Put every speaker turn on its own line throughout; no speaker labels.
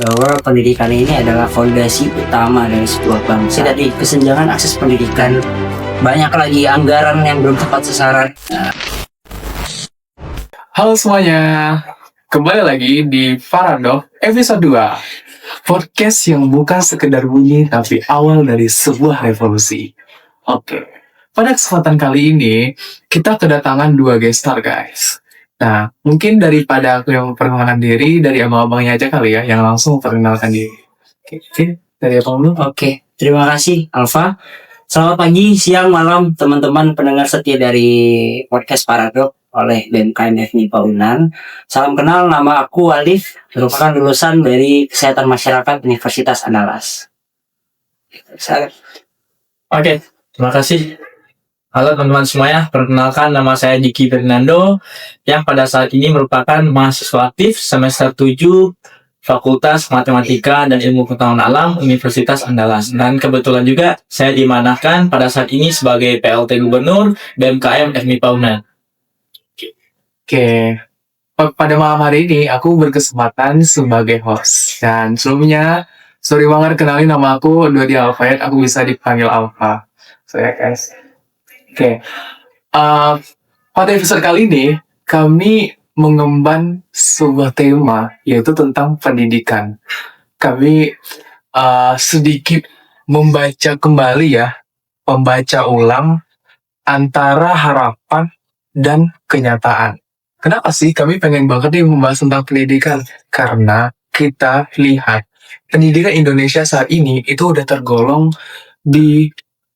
bahwa pendidikan ini adalah fondasi utama dari sebuah bangsa. Dari kesenjangan akses pendidikan, banyak lagi anggaran yang belum tepat sasaran.
Halo semuanya, kembali lagi di Paradox episode 2, podcast yang bukan sekedar bunyi tapi awal dari sebuah revolusi. Oke, pada kesempatan kali ini kita kedatangan 2 guest star guys. Nah, mungkin daripada aku yang memperkenalkan diri, dari abang-abangnya aja kali ya, yang langsung memperkenalkan diri. Oke, dari abang dulu.
Oke, terima kasih Alfa. Selamat pagi, siang, malam teman-teman pendengar setia dari podcast Paradox oleh BMKM FMIPA UNAN. Salam kenal, nama aku Alif, merupakan lulusan dari Kesehatan Masyarakat Universitas Andalas.
Oke, terima kasih. Halo teman-teman semuanya, perkenalkan nama saya Diki Fernando yang pada saat ini merupakan mahasiswa aktif semester 7 Fakultas Matematika dan Ilmu Pengetahuan Alam Universitas Andalas. Dan kebetulan juga saya dimanahkan pada saat ini sebagai PLT Gubernur BMKM FMIPA UNAN.
Oke, pada malam hari ini aku berkesempatan sebagai host. Dan sebelumnya, sorry banget kenalin nama aku Dodi Alfayed, aku bisa dipanggil Alfa. So ya guys. Oke, pada episode kali ini kami mengemban sebuah tema yaitu tentang pendidikan. Kami sedikit membaca kembali ya, membaca ulang antara harapan dan kenyataan. Kenapa sih kami pengen banget nih membahas tentang pendidikan? Karena kita lihat pendidikan Indonesia saat ini itu udah tergolong di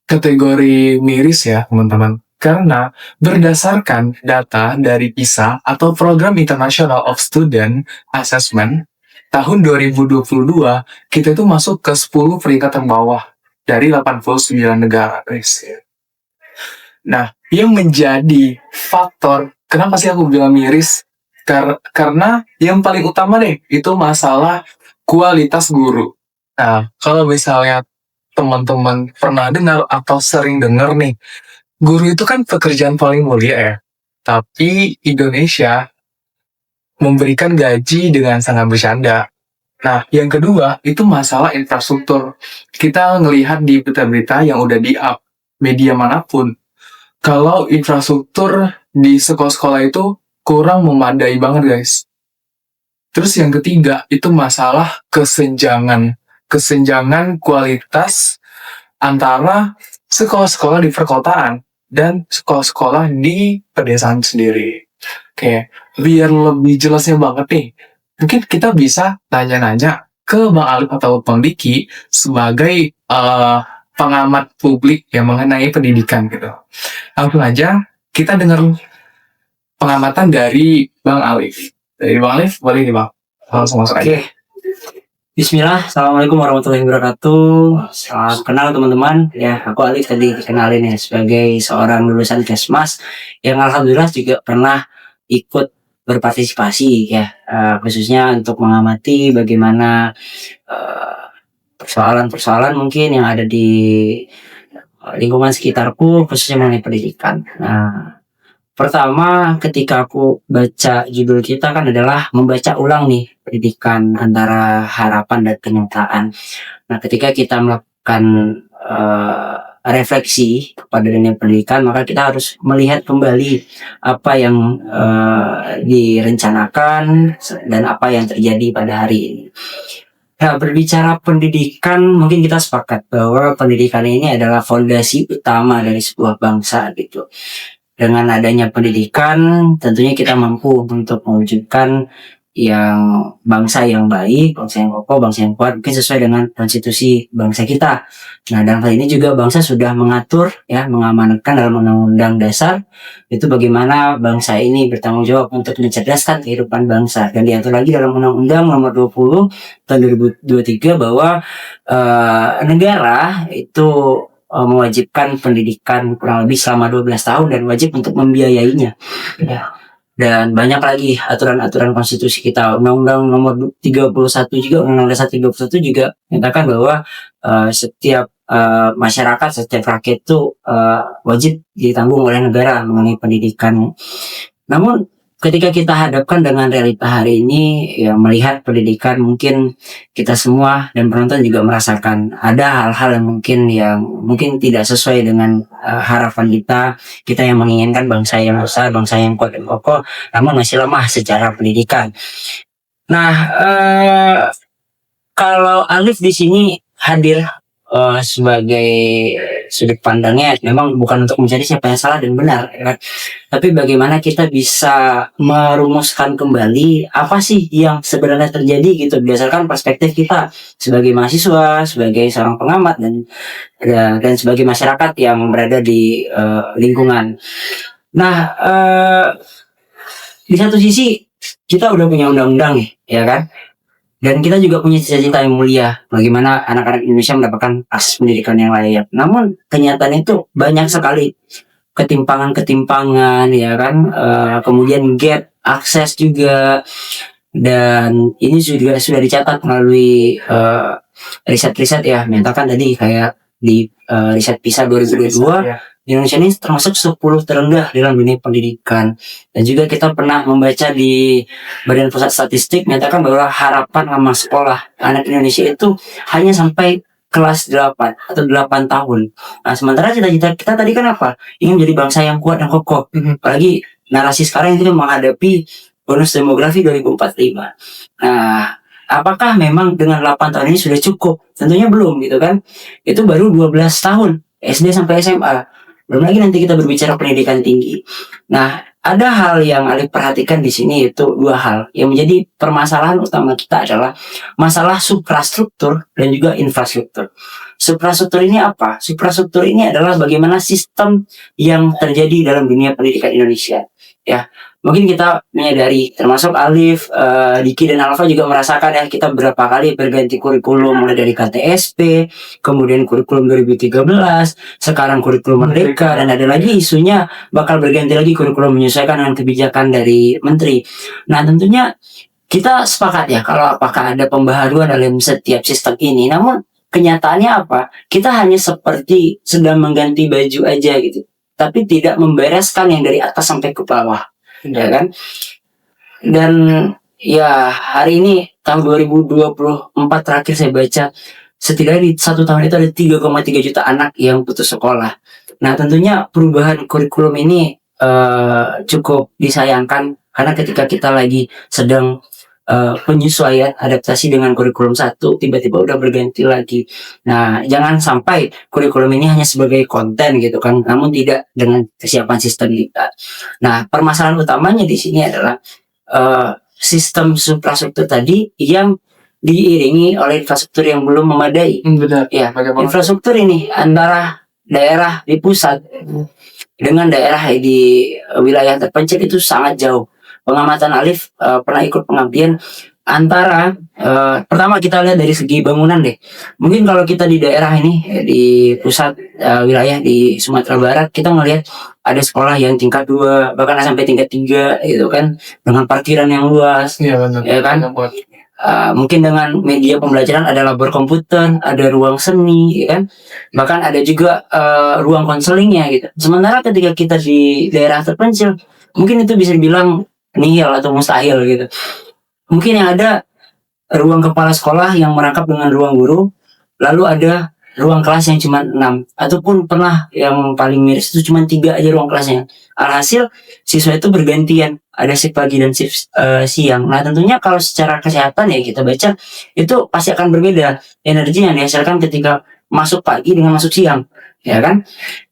kategori miris ya teman-teman. Karena berdasarkan data dari PISA atau Program International of Student Assessment tahun 2022, kita itu masuk ke 10 peringkat terbawah dari 89 negara guys. Nah, yang menjadi faktor kenapa sih aku bilang miris? Karena yang paling utama deh itu masalah kualitas guru. Nah, kalau misalnya teman-teman pernah dengar atau sering dengar nih, guru itu kan pekerjaan paling mulia ya. Tapi Indonesia memberikan gaji dengan sangat bercanda. Nah, yang kedua itu masalah infrastruktur. Kita ngelihat di berita-berita yang udah di-up media manapun, kalau infrastruktur di sekolah-sekolah itu kurang memadai banget guys. Terus yang ketiga itu masalah kesenjangan kualitas antara sekolah-sekolah di perkotaan dan sekolah-sekolah di pedesaan sendiri. Oke, biar lebih jelasnya banget nih, mungkin kita bisa tanya-nanya ke Bang Alif atau Bang Diki sebagai pengamat publik yang mengenai pendidikan gitu. Langsung aja kita dengar pengamatan dari Bang Alif. Dari Bang Alif, boleh nih Bang? Langsung masuk aja.
Bismillah, Assalamualaikum warahmatullahi wabarakatuh. Salam kenal teman-teman. Ya, aku Alif tadi dikenalin ya sebagai seorang lulusan Kesmas yang alhamdulillah juga pernah ikut berpartisipasi ya, khususnya untuk mengamati bagaimana persoalan-persoalan mungkin yang ada di lingkungan sekitarku khususnya mengenai pendidikan. Nah, pertama ketika aku baca judul kita kan adalah membaca ulang nih pendidikan antara harapan dan kenyataan. Nah, ketika kita melakukan refleksi kepada dunia pendidikan, maka kita harus melihat kembali apa yang direncanakan dan apa yang terjadi pada hari ini. Nah, berbicara pendidikan, mungkin kita sepakat bahwa pendidikan ini adalah fondasi utama dari sebuah bangsa gitu. Dengan adanya pendidikan, tentunya kita mampu untuk mewujudkan yang bangsa yang baik, bangsa yang kokoh, bangsa yang kuat, mungkin sesuai dengan konstitusi bangsa kita. Nah, dalam hal ini juga bangsa sudah mengatur, ya, mengamanatkan dalam Undang-Undang Dasar itu bagaimana bangsa ini bertanggung jawab untuk mencerdaskan kehidupan bangsa. Dan diatur lagi dalam Undang-Undang Nomor 20 tahun 2023 bahwa negara itu mewajibkan pendidikan kurang lebih selama 12 tahun dan wajib untuk membiayainya. Ya. Dan banyak lagi aturan-aturan konstitusi kita. Undang-Undang Nomor 31 juga, Undang-Undang Dasar 31 juga menyatakan bahwa setiap masyarakat, setiap rakyat itu wajib ditanggung oleh negara mengenai pendidikan. Namun ketika kita hadapkan dengan realita hari ini, ya melihat pendidikan, mungkin kita semua dan penonton juga merasakan ada hal-hal yang mungkin tidak sesuai dengan harapan kita yang menginginkan bangsa yang besar, bangsa yang kuat dan kokoh, namun masih lemah secara pendidikan. Nah, kalau Alif di sini hadir sebagai sudut pandangnya memang bukan untuk mencari siapa yang salah dan benar, ya kan? Tapi bagaimana kita bisa merumuskan kembali apa sih yang sebenarnya terjadi gitu berdasarkan perspektif kita sebagai mahasiswa, sebagai seorang pengamat dan sebagai masyarakat yang berada di lingkungan. Nah, di satu sisi kita udah punya undang-undang nih, ya kan? Dan kita juga punya cita-cita yang mulia, bagaimana anak-anak Indonesia mendapatkan akses pendidikan yang layak. Namun kenyataan itu banyak sekali ketimpangan-ketimpangan, ya kan? Kemudian gap akses juga, dan ini sudah dicatat melalui riset-riset ya. Misalkan tadi kayak di riset PISA 2022.
Ya.
Indonesia ini termasuk 10 terendah dalam dunia pendidikan. Dan juga kita pernah membaca di Badan Pusat Statistik menyatakan bahwa harapan lama sekolah anak Indonesia itu hanya sampai kelas 8 atau 8 tahun. Nah, sementara cita-cita kita tadi kan apa? Ingin menjadi bangsa yang kuat dan kokoh. Apalagi narasi sekarang itu menghadapi bonus demografi 2045. Nah, apakah memang dengan 8 tahun ini sudah cukup? Tentunya belum gitu kan. Itu baru 12 tahun SD sampai SMA. Belum lagi nanti kita berbicara pendidikan tinggi. Nah, ada hal yang Alif perhatikan di sini, yaitu dua hal yang menjadi permasalahan utama kita adalah masalah suprastruktur dan juga infrastruktur. Suprastruktur ini apa? Suprastruktur ini adalah bagaimana sistem yang terjadi dalam dunia pendidikan Indonesia. Ya, mungkin kita menyadari, termasuk Alif, Diki dan Alfa juga merasakan ya, kita berapa kali berganti kurikulum, mulai dari KTSP, kemudian kurikulum 2013, sekarang kurikulum Merdeka, dan ada lagi isunya bakal berganti lagi kurikulum menyesuaikan dengan kebijakan dari Menteri. Nah, tentunya kita sepakat ya kalau apakah ada pembaharuan dalam setiap sistem ini, namun kenyataannya apa? Kita hanya seperti sedang mengganti baju aja gitu, tapi tidak membereskan yang dari atas sampai ke bawah, ya kan? Dan ya hari ini tahun 2024 terakhir saya baca, setidaknya di satu tahun itu ada 3,3 juta anak yang putus sekolah. Nah, tentunya perubahan kurikulum ini cukup disayangkan, karena ketika kita lagi sedang penyesuaian adaptasi dengan kurikulum satu, tiba-tiba udah berganti lagi. Nah, jangan sampai kurikulum ini hanya sebagai konten gitu kan, namun tidak dengan kesiapan sistem kita. Nah, permasalahan utamanya di sini adalah sistem infrastruktur tadi yang diiringi oleh infrastruktur yang belum memadai.
Benar.
Ya,
Bagaimana?
infrastruktur ini antara daerah di pusat dengan daerah di wilayah terpencil itu sangat jauh. Pengamatan Alif pernah ikut pengabdian antara pertama kita lihat dari segi bangunan deh. Mungkin kalau kita di daerah ini di pusat wilayah di Sumatera Barat, kita ngelihat ada sekolah yang tingkat 2 bahkan sampai tingkat 3 gitu kan, dengan parkiran yang luas.
Iya benar.
Ya kan?
Banyak banget.
Mungkin dengan media pembelajaran ada labor komputer, ada ruang seni, ya kan? Bahkan ada juga ruang konselingnya gitu. Sementara ketika kita di daerah terpencil, mungkin itu bisa dibilang nihil atau mustahil gitu. Mungkin yang ada ruang kepala sekolah yang merangkap dengan ruang guru, lalu ada ruang kelas yang cuma 6, ataupun pernah yang paling miris itu cuma 3 aja ruang kelasnya. Alhasil siswa itu bergantian, ada shift pagi dan shift siang. Nah, tentunya kalau secara kesehatan ya kita baca itu pasti akan berbeda energi yang dihasilkan ketika masuk pagi dengan masuk siang, ya kan?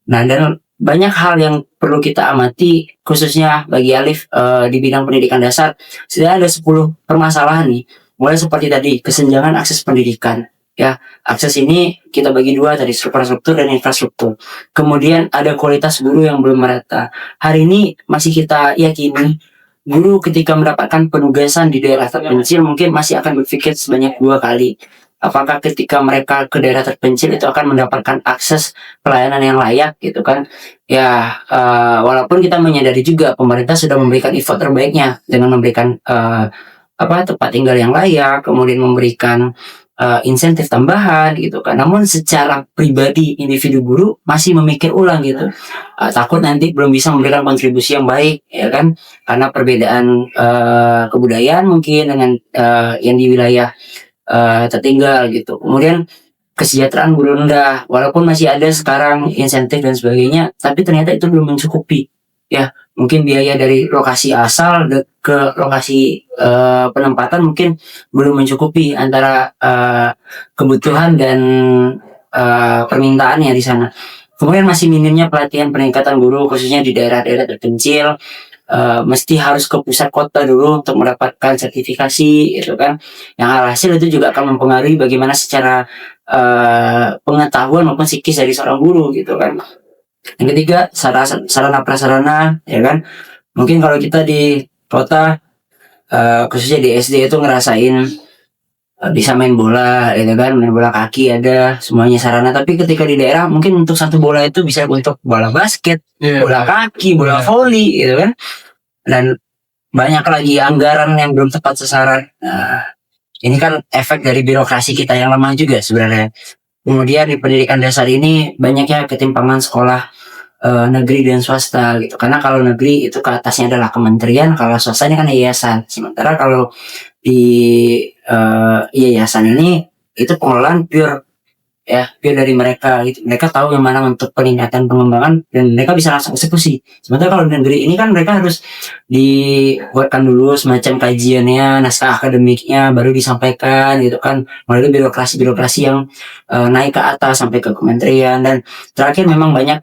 Nah, dan banyak hal yang perlu kita amati, khususnya bagi Alif di bidang pendidikan dasar. Setidaknya ada 10 permasalahan nih. Mulai seperti tadi, kesenjangan akses pendidikan. Ya, akses ini kita bagi 2 tadi, infrastruktur dan infrastruktur. Kemudian ada kualitas guru yang belum merata. Hari ini masih kita yakini guru ketika mendapatkan penugasan di daerah terpencil mungkin masih akan berpikir sebanyak 2 kali. Apakah ketika mereka ke daerah terpencil itu akan mendapatkan akses pelayanan yang layak gitu kan? Ya, walaupun kita menyadari juga pemerintah sudah memberikan effort terbaiknya dengan memberikan tempat tinggal yang layak, kemudian memberikan insentif tambahan gitu kan. Namun secara pribadi individu guru masih memikir ulang gitu. Takut nanti belum bisa memberikan kontribusi yang baik ya kan, karena perbedaan kebudayaan mungkin dengan yang di wilayah tertinggal gitu. Kemudian kesejahteraan guru rendah, walaupun masih ada sekarang insentif dan sebagainya, tapi ternyata itu belum mencukupi ya. Mungkin biaya dari lokasi asal ke lokasi penempatan mungkin belum mencukupi antara kebutuhan dan permintaannya di sana. Kemudian masih minimnya pelatihan peningkatan guru khususnya di daerah-daerah terpencil. Mesti harus ke pusat kota dulu untuk mendapatkan sertifikasi gitu kan, yang alhasil itu juga akan mempengaruhi bagaimana secara pengetahuan maupun psikis dari seorang guru gitu kan. Yang ketiga, sarana prasarana ya kan. Mungkin kalau kita di kota khususnya di SD itu ngerasain bisa main bola gitu kan, main bola kaki ada semuanya sarana, tapi ketika di daerah mungkin untuk satu bola itu bisa untuk bola basket, bola kaki, bola voli gitu kan. Dan banyak lagi anggaran yang belum tepat sasaran. Ini kan efek dari birokrasi kita yang lemah juga sebenarnya. Kemudian di pendidikan dasar ini banyaknya ketimpangan sekolah negeri dan swasta gitu. Karena kalau negeri itu ke atasnya adalah kementerian, kalau swasta ini kan yayasan. Sementara kalau di yayasan ini itu pengelolaan pure dari mereka gitu. Mereka tahu yang mana untuk peningkatan pengembangan dan mereka bisa langsung eksekusi. Sementara kalau di negeri ini kan mereka harus dibuatkan dulu semacam kajiannya, naskah akademiknya baru disampaikan gitu kan, melalui birokrasi yang naik ke atas sampai ke kementerian. Dan terakhir memang banyak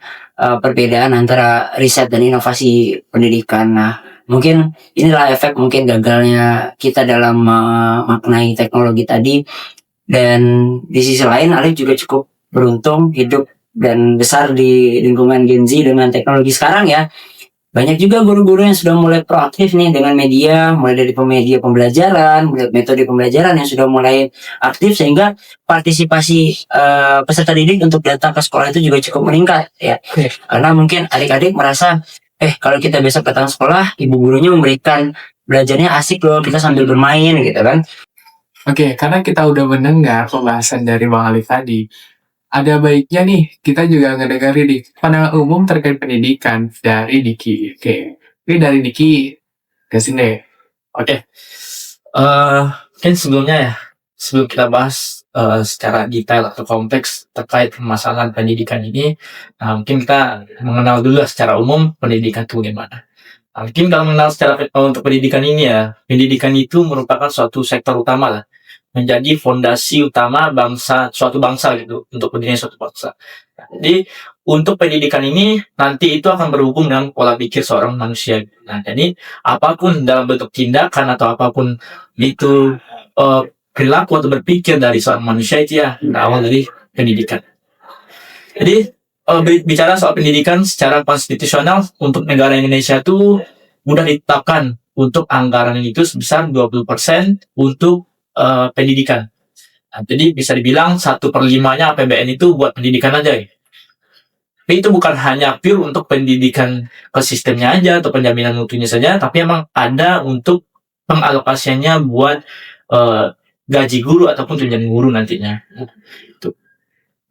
perbedaan antara riset dan inovasi pendidikan. Nah, mungkin inilah efek mungkin gagalnya kita dalam memaknai teknologi tadi. Dan di sisi lain Alif juga cukup beruntung hidup dan besar di lingkungan Gen Z dengan teknologi sekarang ya. Banyak juga guru-guru yang sudah mulai proaktif nih dengan media, mulai dari media pembelajaran, metode pembelajaran yang sudah mulai aktif, sehingga partisipasi peserta didik untuk datang ke sekolah itu juga cukup meningkat ya. Karena mungkin adik-adik merasa kalau kita besok datang sekolah, ibu gurunya memberikan belajarnya asik loh, kita sambil bermain gitu kan.
Oke, karena kita udah mendengar pembahasan dari Bang Alif tadi, ada baiknya nih kita juga ngedengerin nih pandangan umum terkait pendidikan dari Diki. Oke, ini dari Diki ke sini.
Oke. Mungkin sebelumnya sebelum kita bahas secara detail atau kompleks terkait permasalahan pendidikan ini, mungkin kita mengenal dulu secara umum pendidikan itu bagaimana. Mungkin kalau mengenal secara untuk pendidikan ini pendidikan itu merupakan suatu sektor utama lah, menjadi fondasi utama suatu bangsa gitu, untuk pendidikan suatu bangsa. Jadi untuk pendidikan ini nanti itu akan berhubung dengan pola pikir seorang manusia. Nah, jadi apapun dalam bentuk tindakan atau apapun itu perilaku atau berpikir dari seorang manusia itu berawal dari pendidikan. Jadi bicara soal pendidikan secara konstitusional untuk negara Indonesia itu mudah ditetapkan untuk anggaran itu sebesar 20% untuk pendidikan. Nah, jadi bisa dibilang 1/5-nya APBN itu buat pendidikan aja. Tapi itu bukan hanya pure untuk pendidikan ke sistemnya aja atau penjaminan mutunya saja, tapi emang ada untuk pengalokasiannya buat gaji guru ataupun tunjangan guru nantinya.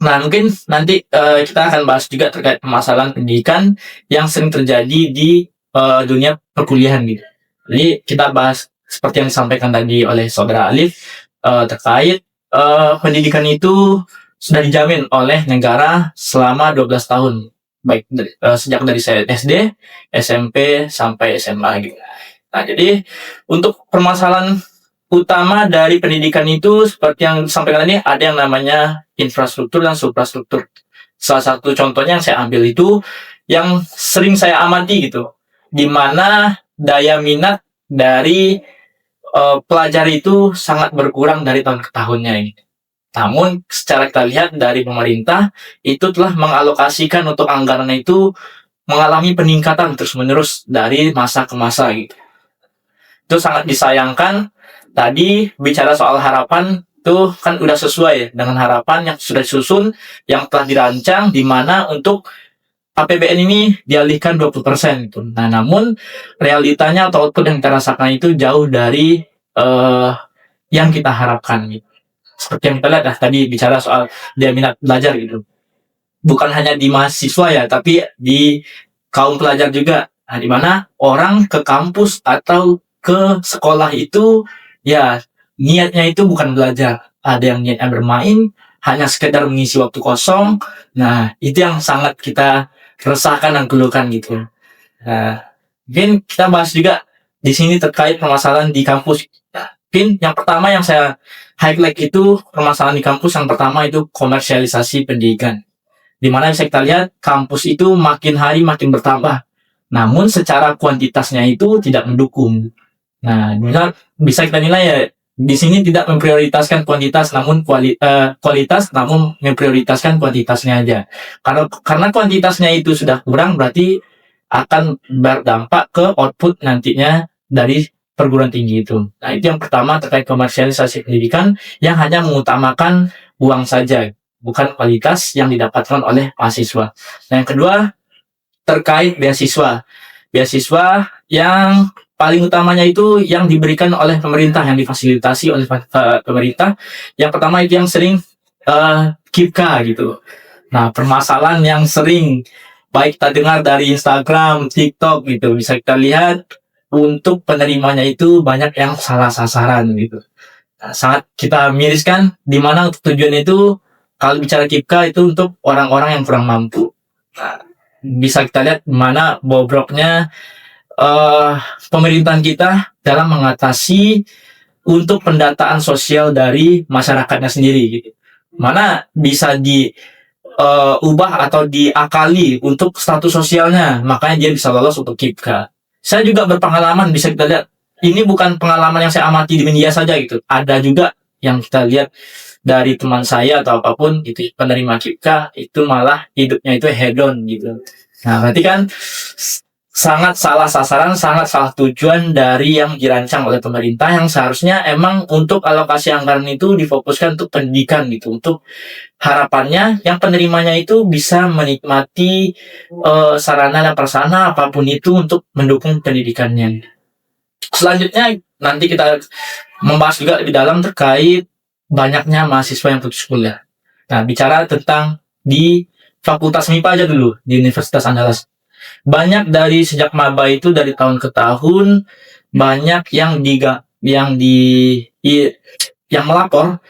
Nah, mungkin nanti kita akan bahas juga terkait permasalahan pendidikan yang sering terjadi di dunia perkuliahan gitu. Jadi kita bahas seperti yang disampaikan tadi oleh saudara Alif terkait pendidikan itu sudah dijamin oleh negara selama 12 tahun, baik sejak dari SD, SMP sampai SMA gitu. Nah, jadi untuk permasalahan utama dari pendidikan itu seperti yang disampaikan tadi, ada yang namanya infrastruktur dan suprastruktur. Salah satu contohnya yang saya ambil itu yang sering saya amati gitu, di mana daya minat dari pelajar itu sangat berkurang dari tahun ke tahunnya ini. Namun secara kita lihat dari pemerintah itu telah mengalokasikan untuk anggaran itu mengalami peningkatan terus-menerus dari masa ke masa gitu. Itu sangat disayangkan. Tadi bicara soal harapan itu kan udah sesuai dengan harapan yang sudah disusun, yang telah dirancang, di mana untuk APBN ini dialihkan 20% gitu. Nah, namun realitanya atau output yang kita rasakan itu jauh dari yang kita harapkan gitu. seperti yang kita lihat tadi bicara soal dia minat belajar gitu. Bukan hanya di mahasiswa ya, tapi di kaum pelajar juga. Nah, di mana orang ke kampus atau ke sekolah itu ya niatnya itu bukan belajar. Ada yang niatnya bermain, hanya sekedar mengisi waktu kosong. Nah, itu yang sangat kita resahkan dan keluhkan gitu. Nah, mungkin kita bahas juga di sini terkait permasalahan di kampus. Nah, mungkin yang pertama yang saya highlight itu permasalahan di kampus yang pertama itu komersialisasi pendidikan. Di mana bisa kita lihat kampus itu makin hari makin bertambah. Namun secara kuantitasnya itu tidak mendukung. Nah, misal bisa kita nilai ya di sini tidak memprioritaskan kuantitas namun kualitas namun memprioritaskan kuantitasnya aja. Karena kuantitasnya itu sudah kurang berarti akan berdampak ke output nantinya dari perguruan tinggi itu. Nah, itu yang pertama terkait komersialisasi pendidikan yang hanya mengutamakan uang saja, bukan kualitas yang didapatkan oleh mahasiswa. Nah, yang kedua terkait beasiswa. Beasiswa yang paling utamanya itu yang diberikan oleh pemerintah, yang difasilitasi oleh pemerintah. Yang pertama itu yang sering KIPKA gitu. Nah, permasalahan yang sering baik kita dengar dari Instagram, TikTok gitu, bisa kita lihat untuk penerimanya itu banyak yang salah sasaran gitu. Nah, sangat kita miriskan di mana tujuan itu kalau bicara KIPKA itu untuk orang-orang yang kurang mampu. Nah, bisa kita lihat mana bobroknya pemerintahan kita dalam mengatasi untuk pendataan sosial dari masyarakatnya sendiri gitu. Mana bisa diubah atau diakali untuk status sosialnya, makanya dia bisa lolos untuk KIPKA. Saya juga berpengalaman, bisa kita lihat ini bukan pengalaman yang saya amati di media saja gitu. Ada juga yang kita lihat dari teman saya atau apapun itu penerima KIPKA itu malah hidupnya itu hedon gitu. Nah, berarti kan sangat salah sasaran, sangat salah tujuan dari yang dirancang oleh pemerintah yang seharusnya emang untuk alokasi anggaran itu difokuskan untuk pendidikan gitu. Untuk harapannya yang penerimanya itu bisa menikmati sarana dan prasarana apapun itu untuk mendukung pendidikannya. Selanjutnya nanti kita membahas juga lebih dalam terkait banyaknya mahasiswa yang putus kuliah. Nah, bicara tentang di Fakultas MIPA aja dulu di Universitas Andalas. Banyak dari sejak maba itu dari tahun ke tahun banyak yang melapor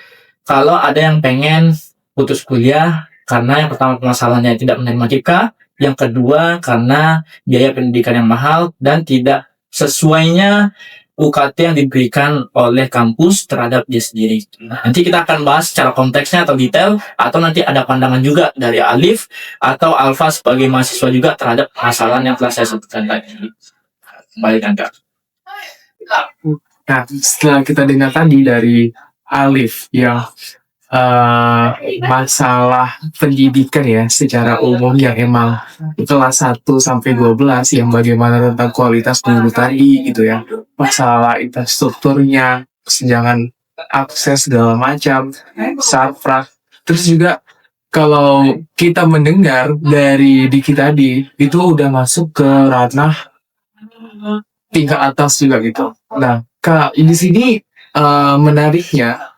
kalau ada yang pengen putus kuliah karena yang pertama permasalahannya tidak menerima KIPKA, yang kedua karena biaya pendidikan yang mahal dan tidak sesuainya UKT yang diberikan oleh kampus terhadap dia sendiri. Nah, nanti kita akan bahas secara konteksnya atau detail, atau nanti ada pandangan juga dari Alif atau Alfa sebagai mahasiswa juga terhadap masalah yang telah saya sebutkan tadi. Kembali Kak.
Nah, setelah kita dengar tadi dari Alif yang masalah pendidikan ya secara umum yang emang kelas 1 sampai 12 yang bagaimana tentang kualitas guru tadi gitu ya, masalah infrastrukturnya, kesenjangan akses segala macam, saprak. Terus juga kalau kita mendengar dari Diki tadi itu udah masuk ke ranah tingkat atas juga gitu. Nah, Kak, di sini menariknya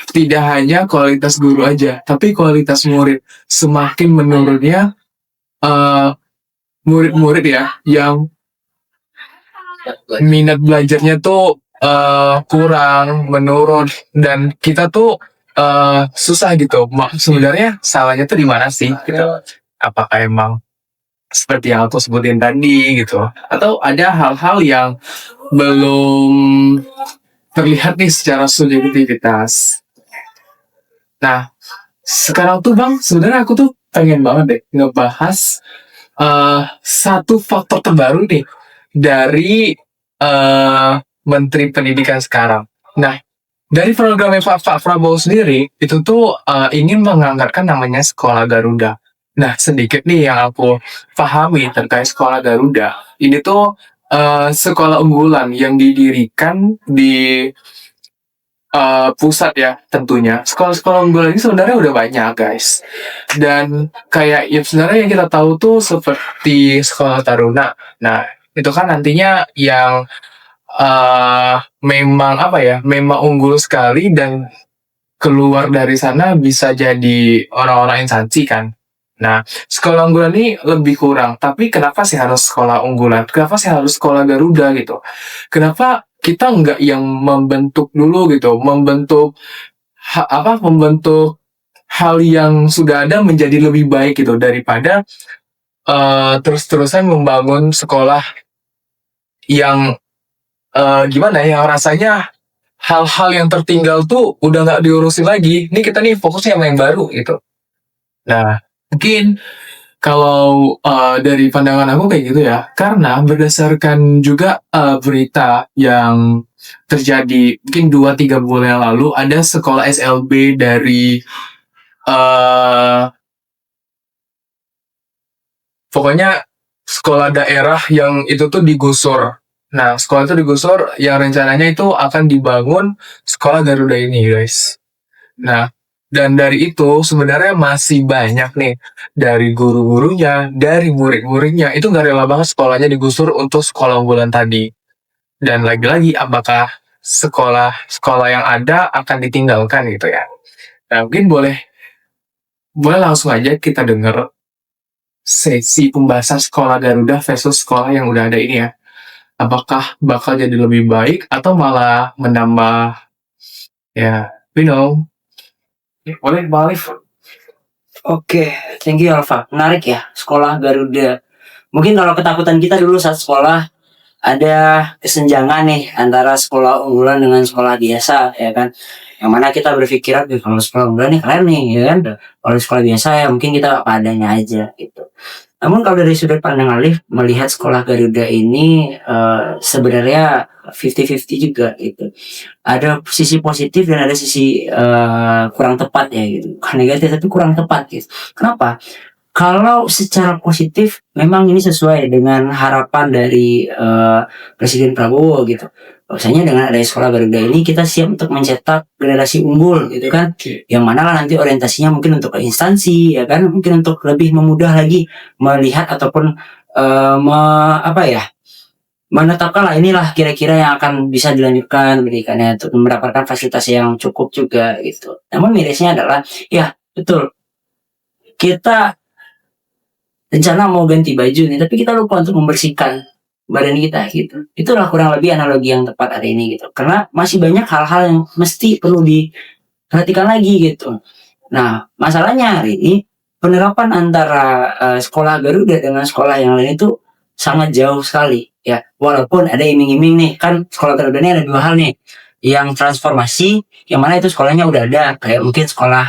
tidak hanya kualitas guru aja, tapi kualitas murid. Semakin menurunnya murid-murid ya, yang minat belajarnya tuh kurang, menurun, dan kita tuh susah gitu. Sebenarnya salahnya tuh di mana sih? Gitu. Apakah emang seperti yang aku sebutin tadi gitu, atau ada hal-hal yang belum terlihat nih secara subjektivitas? Nah, sekarang tuh Bang, sebenarnya aku tuh pengen banget deh ngebahas satu faktor terbaru nih dari Menteri Pendidikan sekarang. Nah, dari programnya Pak Prabowo sendiri, itu tuh ingin menganggarkan namanya Sekolah Garuda. Nah, sedikit nih yang aku pahami terkait Sekolah Garuda. Ini tuh sekolah unggulan yang didirikan di pusat ya tentunya. Sekolah-sekolah unggulan ini sebenarnya udah banyak guys, dan kayak ya sebenarnya yang kita tahu tuh seperti Sekolah Taruna. Nah itu kan nantinya yang memang apa ya, memang unggul sekali dan keluar dari sana bisa jadi orang-orang instansi kan. Nah, sekolah unggulan ini lebih kurang. Tapi kenapa sih harus sekolah unggulan? Kenapa sih harus sekolah Garuda gitu? Kenapa kita nggak yang membentuk dulu gitu, membentuk hal yang sudah ada menjadi lebih baik gitu daripada terus-terusan membangun sekolah yang gimana ya, rasanya hal-hal yang tertinggal tuh udah nggak diurusin lagi. Ini kita nih fokusnya sama yang baru gitu. Nah, mungkin kalau dari pandangan aku kayak gitu ya, karena berdasarkan juga berita yang terjadi mungkin 2-3 bulan yang lalu, ada sekolah SLB dari pokoknya sekolah daerah yang itu tuh digusur. Nah, sekolah itu digusur yang rencananya itu akan dibangun sekolah Garuda ini, guys. Nah, dan dari itu sebenarnya masih banyak nih dari guru-gurunya, dari murid-muridnya itu nggak rela banget sekolahnya digusur untuk sekolah unggulan tadi. Dan lagi-lagi apakah sekolah yang ada akan ditinggalkan gitu ya? Nah, mungkin boleh langsung aja kita dengar sesi pembahasan sekolah Garuda versus sekolah yang udah ada ini ya. Apakah bakal jadi lebih baik atau malah menambah ya, boleh Pak Alif.
Oke, thank you Alfa. Menarik ya, sekolah Garuda. Mungkin kalau ketakutan kita dulu saat sekolah, ada kesenjangan nih antara sekolah unggulan dengan sekolah biasa, ya kan? Yang mana kita berpikiran, kalau sekolah unggulan nih keren nih, ya kan? Kalau sekolah biasa ya mungkin kita apa adanya aja gitu. Namun kalau dari sudut pandang Alif, melihat sekolah Garuda ini sebenarnya 50-50 juga gitu. Ada sisi positif dan ada sisi kurang tepat ya gitu. Bukan negatif tapi kurang tepat gitu. Kenapa? Kalau secara positif memang ini sesuai dengan harapan dari Presiden Prabowo gitu. Bahwasanya dengan adanya sekolah Garuda ini kita siap untuk mencetak generasi unggul gitu kan. Yang mana lah nanti orientasinya mungkin untuk ke instansi ya kan, mungkin untuk lebih memudah lagi melihat ataupun menetapkan lah inilah kira-kira yang akan bisa dilanjutkan pendidikannya untuk mendapatkan fasilitas yang cukup juga gitu. Namun mirisnya adalah ya betul, kita rencana mau ganti baju nih, tapi kita lupa untuk membersihkan badan kita gitu. Itulah kurang lebih analogi yang tepat hari ini gitu. Karena masih banyak hal-hal yang mesti perlu diperhatikan lagi gitu. Nah, masalahnya hari ini penerapan antara sekolah Garuda dengan sekolah yang lain itu sangat jauh sekali ya. Walaupun ada iming-iming nih, kan sekolah Garuda ini ada dua hal nih. Yang transformasi, yang mana itu sekolahnya udah ada, kayak mungkin sekolah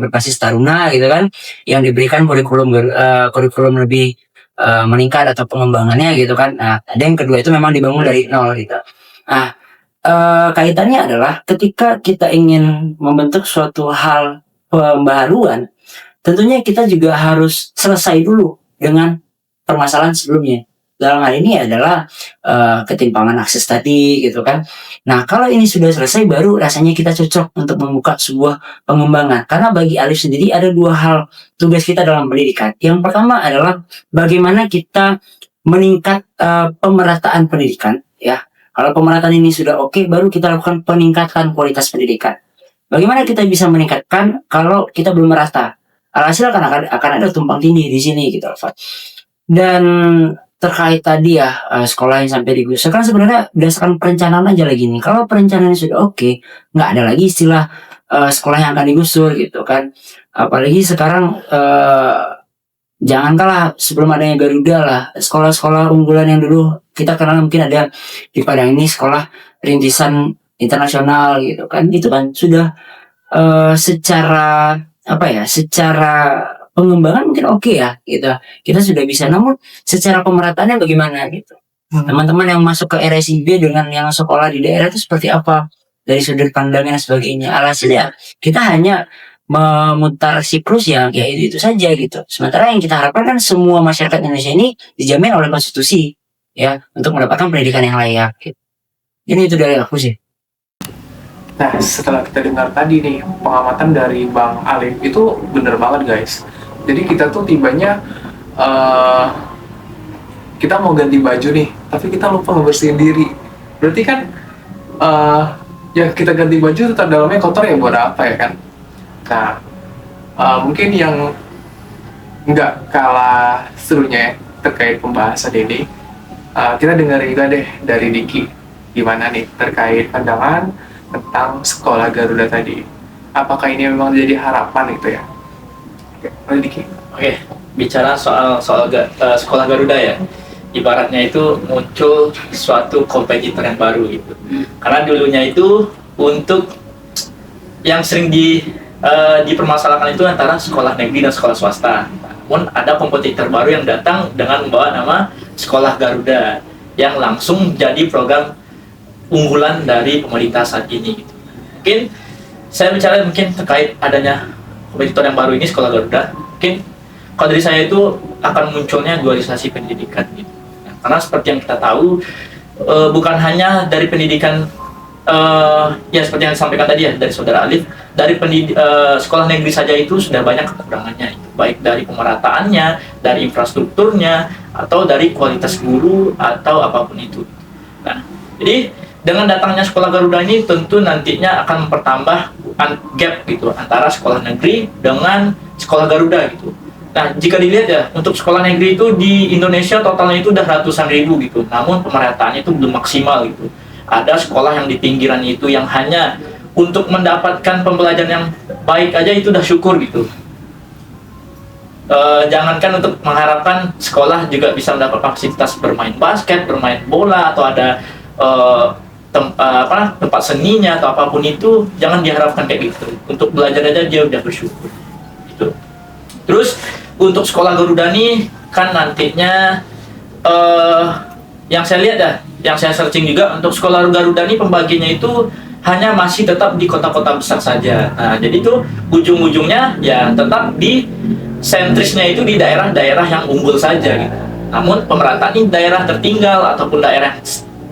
berbasis taruna gitu kan, yang diberikan kurikulum lebih meningkat atau pengembangannya gitu kan. Nah, ada yang kedua itu memang dibangun dari nol gitu. Nah, kaitannya adalah ketika kita ingin membentuk suatu hal pembaharuan, tentunya kita juga harus selesai dulu dengan permasalahan sebelumnya. Dalam hal ini adalah ketimpangan akses tadi gitu kan. Nah, kalau ini sudah selesai baru rasanya kita cocok untuk membuka sebuah pengembangan. Karena bagi Alif sendiri ada dua hal tugas kita dalam pendidikan. Yang pertama adalah bagaimana kita meningkat pemerataan pendidikan ya. Kalau pemerataan ini sudah oke, baru kita lakukan peningkatan kualitas pendidikan. Bagaimana kita bisa meningkatkan kalau kita belum merata? Alhasil akan ada tumpang tindih di sini gitu, Alfa. Dan terkait tadi ya sekolah yang sampai digusur kan sebenarnya berdasarkan perencanaan aja lagi nih. Kalau perencanaannya sudah oke, nggak ada lagi istilah sekolah yang akan digusur gitu kan. Apalagi sekarang jangan kalah sebelum adanya Garuda lah, sekolah-sekolah unggulan yang dulu kita kenal mungkin ada di Padang ini sekolah rintisan internasional gitu kan. Itu kan sudah secara pengembangan mungkin oke ya gitu, kita sudah bisa. Namun secara pemerataannya bagaimana gitu, teman-teman yang masuk ke RSIB dengan yang sekolah di daerah itu seperti apa dari sudut pandang dan sebagainya. Alhasil ya kita hanya memutar siklus ya itu saja gitu. Sementara yang kita harapkan kan semua masyarakat Indonesia ini dijamin oleh konstitusi ya untuk mendapatkan pendidikan yang layak gitu. Ini itu dari aku sih.
Nah, setelah kita dengar tadi nih pengamatan dari Bang Alif, itu bener banget guys. Jadi kita tuh tibanya kita mau ganti baju nih, tapi kita lupa ngebersihin diri. Berarti kan ya kita ganti baju tetap dalamnya kotor ya buat apa ya kan. Nah, mungkin yang nggak kalah serunya ya, terkait pembahasan ini, kita dengar juga deh dari Diki gimana nih terkait pandangan tentang sekolah Garuda tadi. Apakah ini memang jadi harapan gitu ya? Oke, boleh Diki.
Oke, bicara soal sekolah Garuda ya. Ibaratnya itu muncul suatu kompetitor yang baru gitu. Karena dulunya itu untuk yang sering dipermasalahkan itu antara sekolah negeri dan sekolah swasta. Namun ada kompetitor baru yang datang dengan membawa nama sekolah Garuda yang langsung jadi program unggulan dari pemerintah saat ini gitu. Mungkin saya bicara mungkin terkait adanya kompetitor yang baru ini sekolah Garuda. Mungkin kalau dari saya itu akan munculnya dualisasi pendidikan gitu. Nah, karena seperti yang kita tahu bukan hanya dari pendidikan ya seperti yang disampaikan tadi ya dari saudara Alif, dari sekolah negeri saja itu sudah banyak kekurangannya itu, baik dari pemerataannya, dari infrastrukturnya, atau dari kualitas guru atau apapun itu. Nah, jadi dengan datangnya sekolah Garuda ini tentu nantinya akan mempertambah gap gitu antara sekolah negeri dengan sekolah Garuda gitu. Nah, jika dilihat ya, untuk sekolah negeri itu di Indonesia totalnya itu udah ratusan ribu gitu, namun pemerataannya itu belum maksimal gitu. Ada sekolah yang di pinggiran itu yang hanya untuk mendapatkan pembelajaran yang baik aja itu udah syukur gitu. Jangankan untuk mengharapkan sekolah juga bisa mendapat fasilitas bermain basket, bermain bola, atau ada tempat seninya atau apapun itu, jangan diharapkan kayak gitu. Untuk belajar aja dia udah bersyukur gitu. Terus untuk sekolah Garuda nih kan nantinya yang saya lihat ya, yang saya searching juga untuk sekolah Garuda nih pembagiannya itu hanya masih tetap di kota-kota besar saja. Nah, jadi itu ujung-ujungnya ya tetap di sentrisnya itu di daerah-daerah yang unggul saja gitu. Namun pemerataan ini daerah tertinggal ataupun daerah yang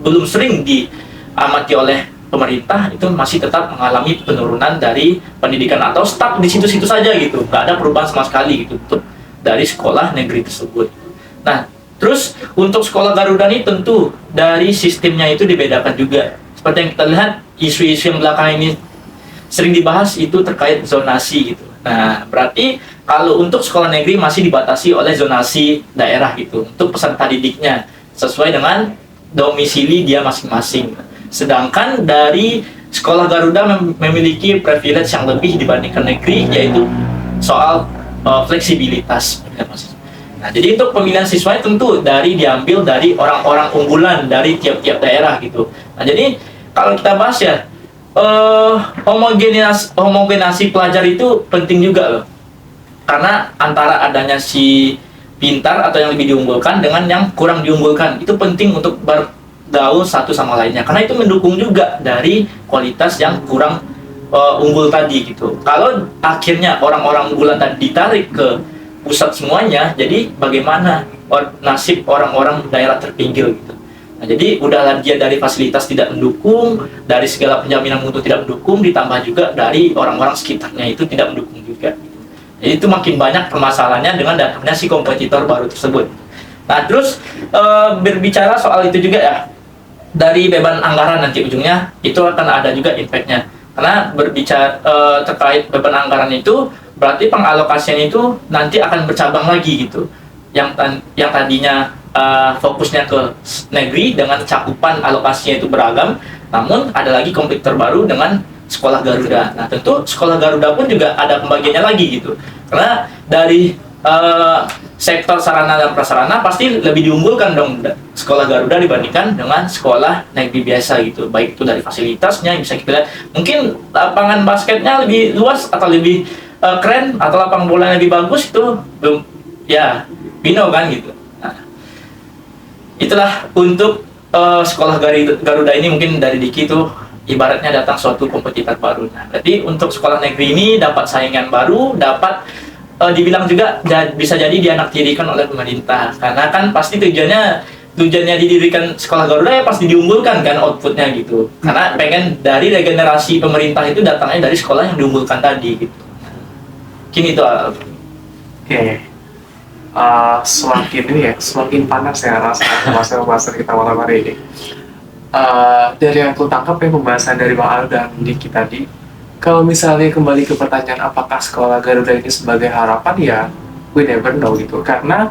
belum sering diamati oleh pemerintah itu masih tetap mengalami penurunan dari pendidikan atau stuck di situ-situ saja gitu. Nggak ada perubahan sama sekali gitu untuk dari sekolah negeri tersebut. Nah, terus untuk sekolah Garuda ini tentu dari sistemnya itu dibedakan juga. Seperti yang kita lihat, isu-isu yang belakang ini sering dibahas itu terkait zonasi gitu. Nah, berarti kalau untuk sekolah negeri masih dibatasi oleh zonasi daerah gitu untuk peserta didiknya sesuai dengan domisili dia masing-masing. Sedangkan dari sekolah Garuda memiliki privilege yang lebih dibandingkan negeri, yaitu soal fleksibilitas. Nah, jadi untuk pemilihan siswa tentu diambil dari orang-orang unggulan dari tiap-tiap daerah gitu. Nah, jadi kalau kita bahas ya, homogenasi pelajar itu penting juga loh. Karena antara adanya si pintar atau yang lebih diunggulkan dengan yang kurang diunggulkan, itu penting untuk bergaul satu sama lainnya. Karena itu mendukung juga dari kualitas yang kurang unggul tadi gitu. Kalau akhirnya orang-orang unggulan tadi ditarik ke pusat semuanya, jadi bagaimana nasib orang-orang daerah terpinggir gitu. Nah, jadi udahlah dia dari fasilitas tidak mendukung, dari segala penjaminan mutu tidak mendukung, ditambah juga dari orang-orang sekitarnya itu tidak mendukung juga. Jadi itu makin banyak permasalahannya dengan datangnya si kompetitor baru tersebut. Nah, terus berbicara soal itu juga ya, dari beban anggaran nanti ujungnya itu akan ada juga impact-nya. Karena berbicara terkait beban anggaran itu berarti pengalokasian itu nanti akan bercabang lagi gitu. Yang tadinya fokusnya ke negeri dengan cakupan alokasinya itu beragam, namun ada lagi kompetitor baru dengan sekolah Garuda. Nah, tentu sekolah Garuda pun juga ada pembagiannya lagi gitu. Karena dari sektor sarana dan prasarana pasti lebih diunggulkan dong sekolah Garuda dibandingkan dengan sekolah negeri biasa gitu. Baik itu dari fasilitasnya bisa kita lihat, mungkin lapangan basketnya lebih luas atau lebih keren, atau lapangan bola lebih bagus, itu belum ya bino kan gitu. Nah, itulah untuk sekolah Garuda ini mungkin dari Diki itu ibaratnya datang suatu kompetitor baru. Nah, jadi untuk sekolah negeri ini dapat saingan baru, dapat dibilang juga bisa jadi dianaktirikan oleh pemerintah, karena kan pasti tujuannya didirikan sekolah Garuda ya pasti diunggulkan kan outputnya gitu, karena pengen dari regenerasi pemerintah itu datangnya dari sekolah yang diunggulkan tadi gitu. Mungkin itu.
Oke. Semakin panas ya rasanya masalah kita malam hari ini. dari yang aku tangkap ya pembahasan dari Bang Al dan Diki tadi, kalau misalnya kembali ke pertanyaan apakah sekolah Garuda ini sebagai harapan, ya we never know gitu, karena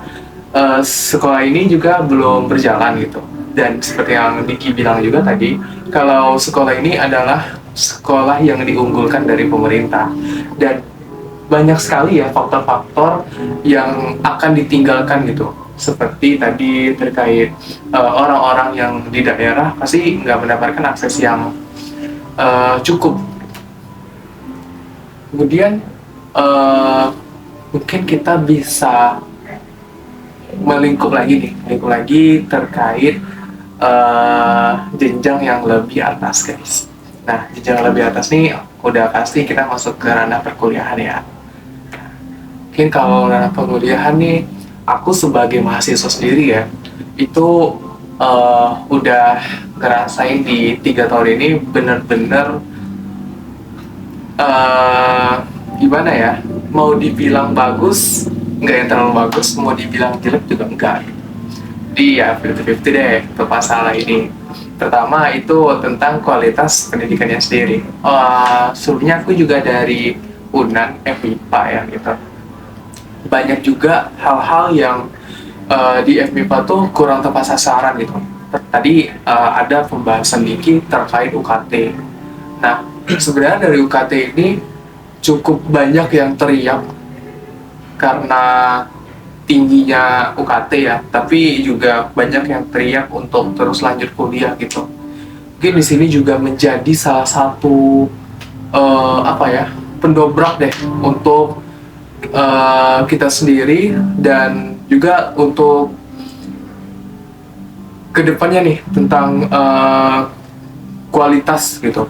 sekolah ini juga belum berjalan gitu. Dan seperti yang Diki bilang juga tadi, kalau sekolah ini adalah sekolah yang diunggulkan dari pemerintah, dan banyak sekali ya faktor-faktor yang akan ditinggalkan gitu. Seperti tadi terkait orang-orang yang di daerah pasti nggak mendapatkan akses yang cukup. Kemudian mungkin kita bisa melingkup lagi terkait jenjang yang lebih atas, guys. Nah, jenjang yang lebih atas nih udah pasti kita masuk ke ranah perkuliahan ya. Mungkin kalau ranah perkuliahan nih, aku sebagai mahasiswa sendiri ya, itu udah ngerasain di 3 tahun ini bener-bener gimana ya, mau dibilang bagus nggak yang terlalu bagus, mau dibilang jelek juga enggak. Jadi ya 50-50 deh untuk masalah ini. Pertama itu tentang kualitas pendidikannya sendiri. Sebelumnya aku juga dari UNAN FMIPA ya gitu. Banyak juga hal-hal yang di FMIPA tuh kurang tepat sasaran gitu. Tadi ada pembahasan Diki terkait UKT. Nah, sebenarnya dari UKT ini cukup banyak yang teriak karena tingginya UKT ya, tapi juga banyak yang teriak untuk terus lanjut kuliah gitu. Mungkin di sini juga menjadi salah satu pendobrak deh untuk kita sendiri, dan juga untuk kedepannya nih tentang kualitas gitu,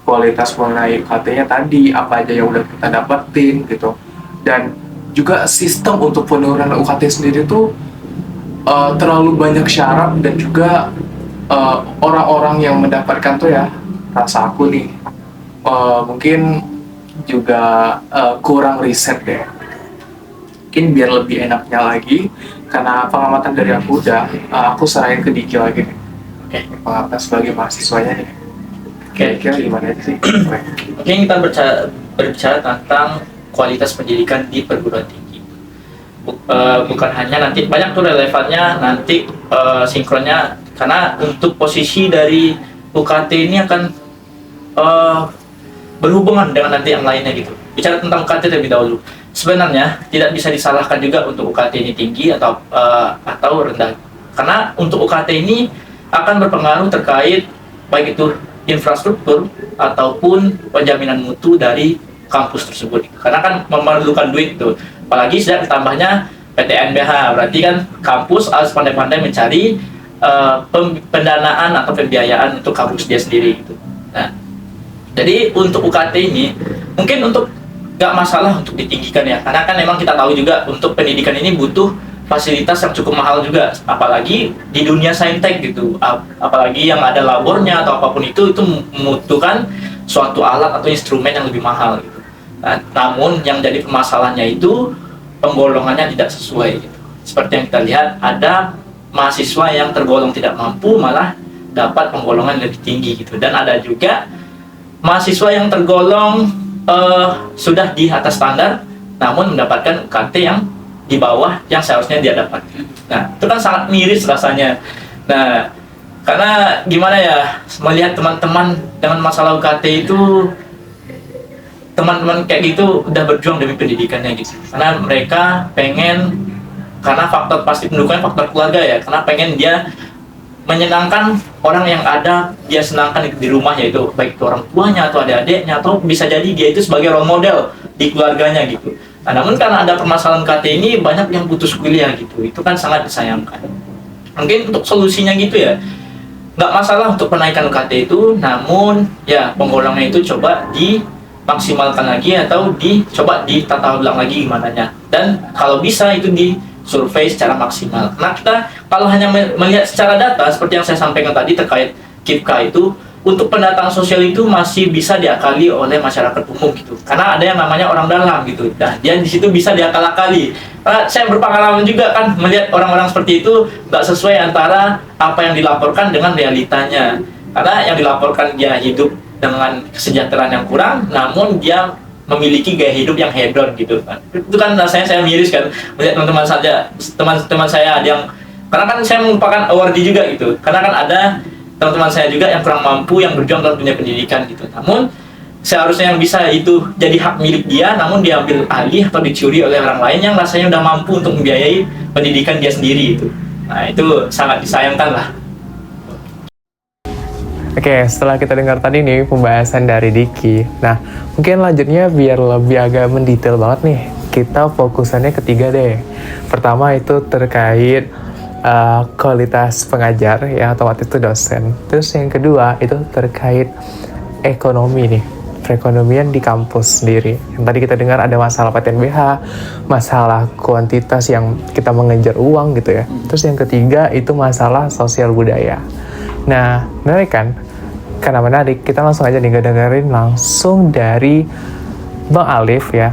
kualitas mengenai UKT-nya tadi, apa aja yang udah kita dapetin gitu, dan juga sistem untuk penurunan UKT sendiri tuh terlalu banyak syarat, dan juga orang-orang yang mendapatkan tuh ya, rasa aku nih mungkin juga kurang riset deh. Mungkin biar lebih enaknya lagi, karena pengamatan dari aku udah, aku serahin ke Diki lagi nih. Pengamatan sebagai mahasiswanya nih. Kira-kira gimana sih?
Oke, kita berbicara tentang kualitas pendidikan di perguruan tinggi. Bukan hanya nanti, banyak tuh relevannya nanti sinkronnya, karena untuk posisi dari UKT ini akan berhubungan dengan nanti yang lainnya gitu. Bicara tentang UKT terlebih dahulu, sebenarnya tidak bisa disalahkan juga untuk UKT ini tinggi atau rendah, karena untuk UKT ini akan berpengaruh terkait baik itu infrastruktur ataupun penjaminan mutu dari kampus tersebut, karena kan memerlukan duit tuh, apalagi sudah ditambahnya PTNBH, berarti kan kampus harus pandai-pandai mencari pendanaan atau pembiayaan untuk kampus dia sendiri gitu. Nah, jadi untuk UKT ini mungkin untuk nggak masalah untuk ditinggikan ya, karena kan memang kita tahu juga untuk pendidikan ini butuh fasilitas yang cukup mahal juga, apalagi di dunia saintek gitu, apalagi yang ada labornya atau apapun itu membutuhkan suatu alat atau instrumen yang lebih mahal gitu. Nah, namun yang jadi permasalahannya itu penggolongannya tidak sesuai gitu. Seperti yang kita lihat, ada mahasiswa yang tergolong tidak mampu malah dapat penggolongan lebih tinggi gitu, dan ada juga mahasiswa yang tergolong sudah di atas standar namun mendapatkan UKT yang di bawah yang seharusnya dia dapat. Nah, itu kan sangat miris rasanya. Nah, karena gimana ya, melihat teman-teman dengan masalah UKT itu, teman-teman kayak gitu udah berjuang demi pendidikannya gitu, karena mereka pengen, karena faktor pasti pendukungnya faktor keluarga ya, karena pengen dia menyenangkan orang yang ada dia senangkan di rumah, yaitu baik itu orang tuanya atau adik-adiknya, atau bisa jadi dia itu sebagai role model di keluarganya gitu. Nah, namun karena ada permasalahan UKT ini, banyak yang putus kuliah gitu, itu kan sangat disayangkan. Mungkin untuk solusinya gitu ya, nggak masalah untuk penaikan UKT itu, namun ya penggolongan itu coba dimaksimalkan lagi atau dicoba ditata ulang lagi gimana nya, dan kalau bisa itu disurvei secara maksimal. Nah, kita kalau hanya melihat secara data seperti yang saya sampaikan tadi terkait KIPKA itu, untuk pendatang sosial itu masih bisa diakali oleh masyarakat umum gitu. Karena ada yang namanya orang dalam gitu. Nah, dia di situ bisa diakal-akali. Karena saya berpengalaman juga kan melihat orang-orang seperti itu nggak sesuai antara apa yang dilaporkan dengan realitanya. Karena yang dilaporkan dia hidup dengan kesejahteraan yang kurang, namun dia memiliki gaya hidup yang hedon gitu kan. Itu kan rasanya saya miris kan melihat teman-teman saya yang, karena kan saya merupakan awardee juga gitu. Karena kan ada teman-teman saya juga yang kurang mampu yang berjuang dalam dunia pendidikan gitu. Namun seharusnya yang bisa itu jadi hak milik dia, namun diambil alih atau dicuri oleh orang lain yang rasanya udah mampu untuk membiayai pendidikan dia sendiri itu. Nah, itu sangat disayangkan lah.
Oke, setelah kita dengar tadi nih pembahasan dari Diki. Nah, mungkin lanjutnya biar lebih agak mendetail banget nih. Kita fokusannya ketiga deh. Pertama itu terkait kualitas pengajar, ya otomatis itu dosen. Terus yang kedua itu terkait ekonomi nih, perekonomian di kampus sendiri. Yang tadi kita dengar ada masalah PTNBH, masalah kuantitas yang kita mengejar uang gitu ya. Terus yang ketiga itu masalah sosial budaya. Nah, menarik kan? Karena menarik, kita langsung aja nih dengerin langsung dari Bang Alif ya,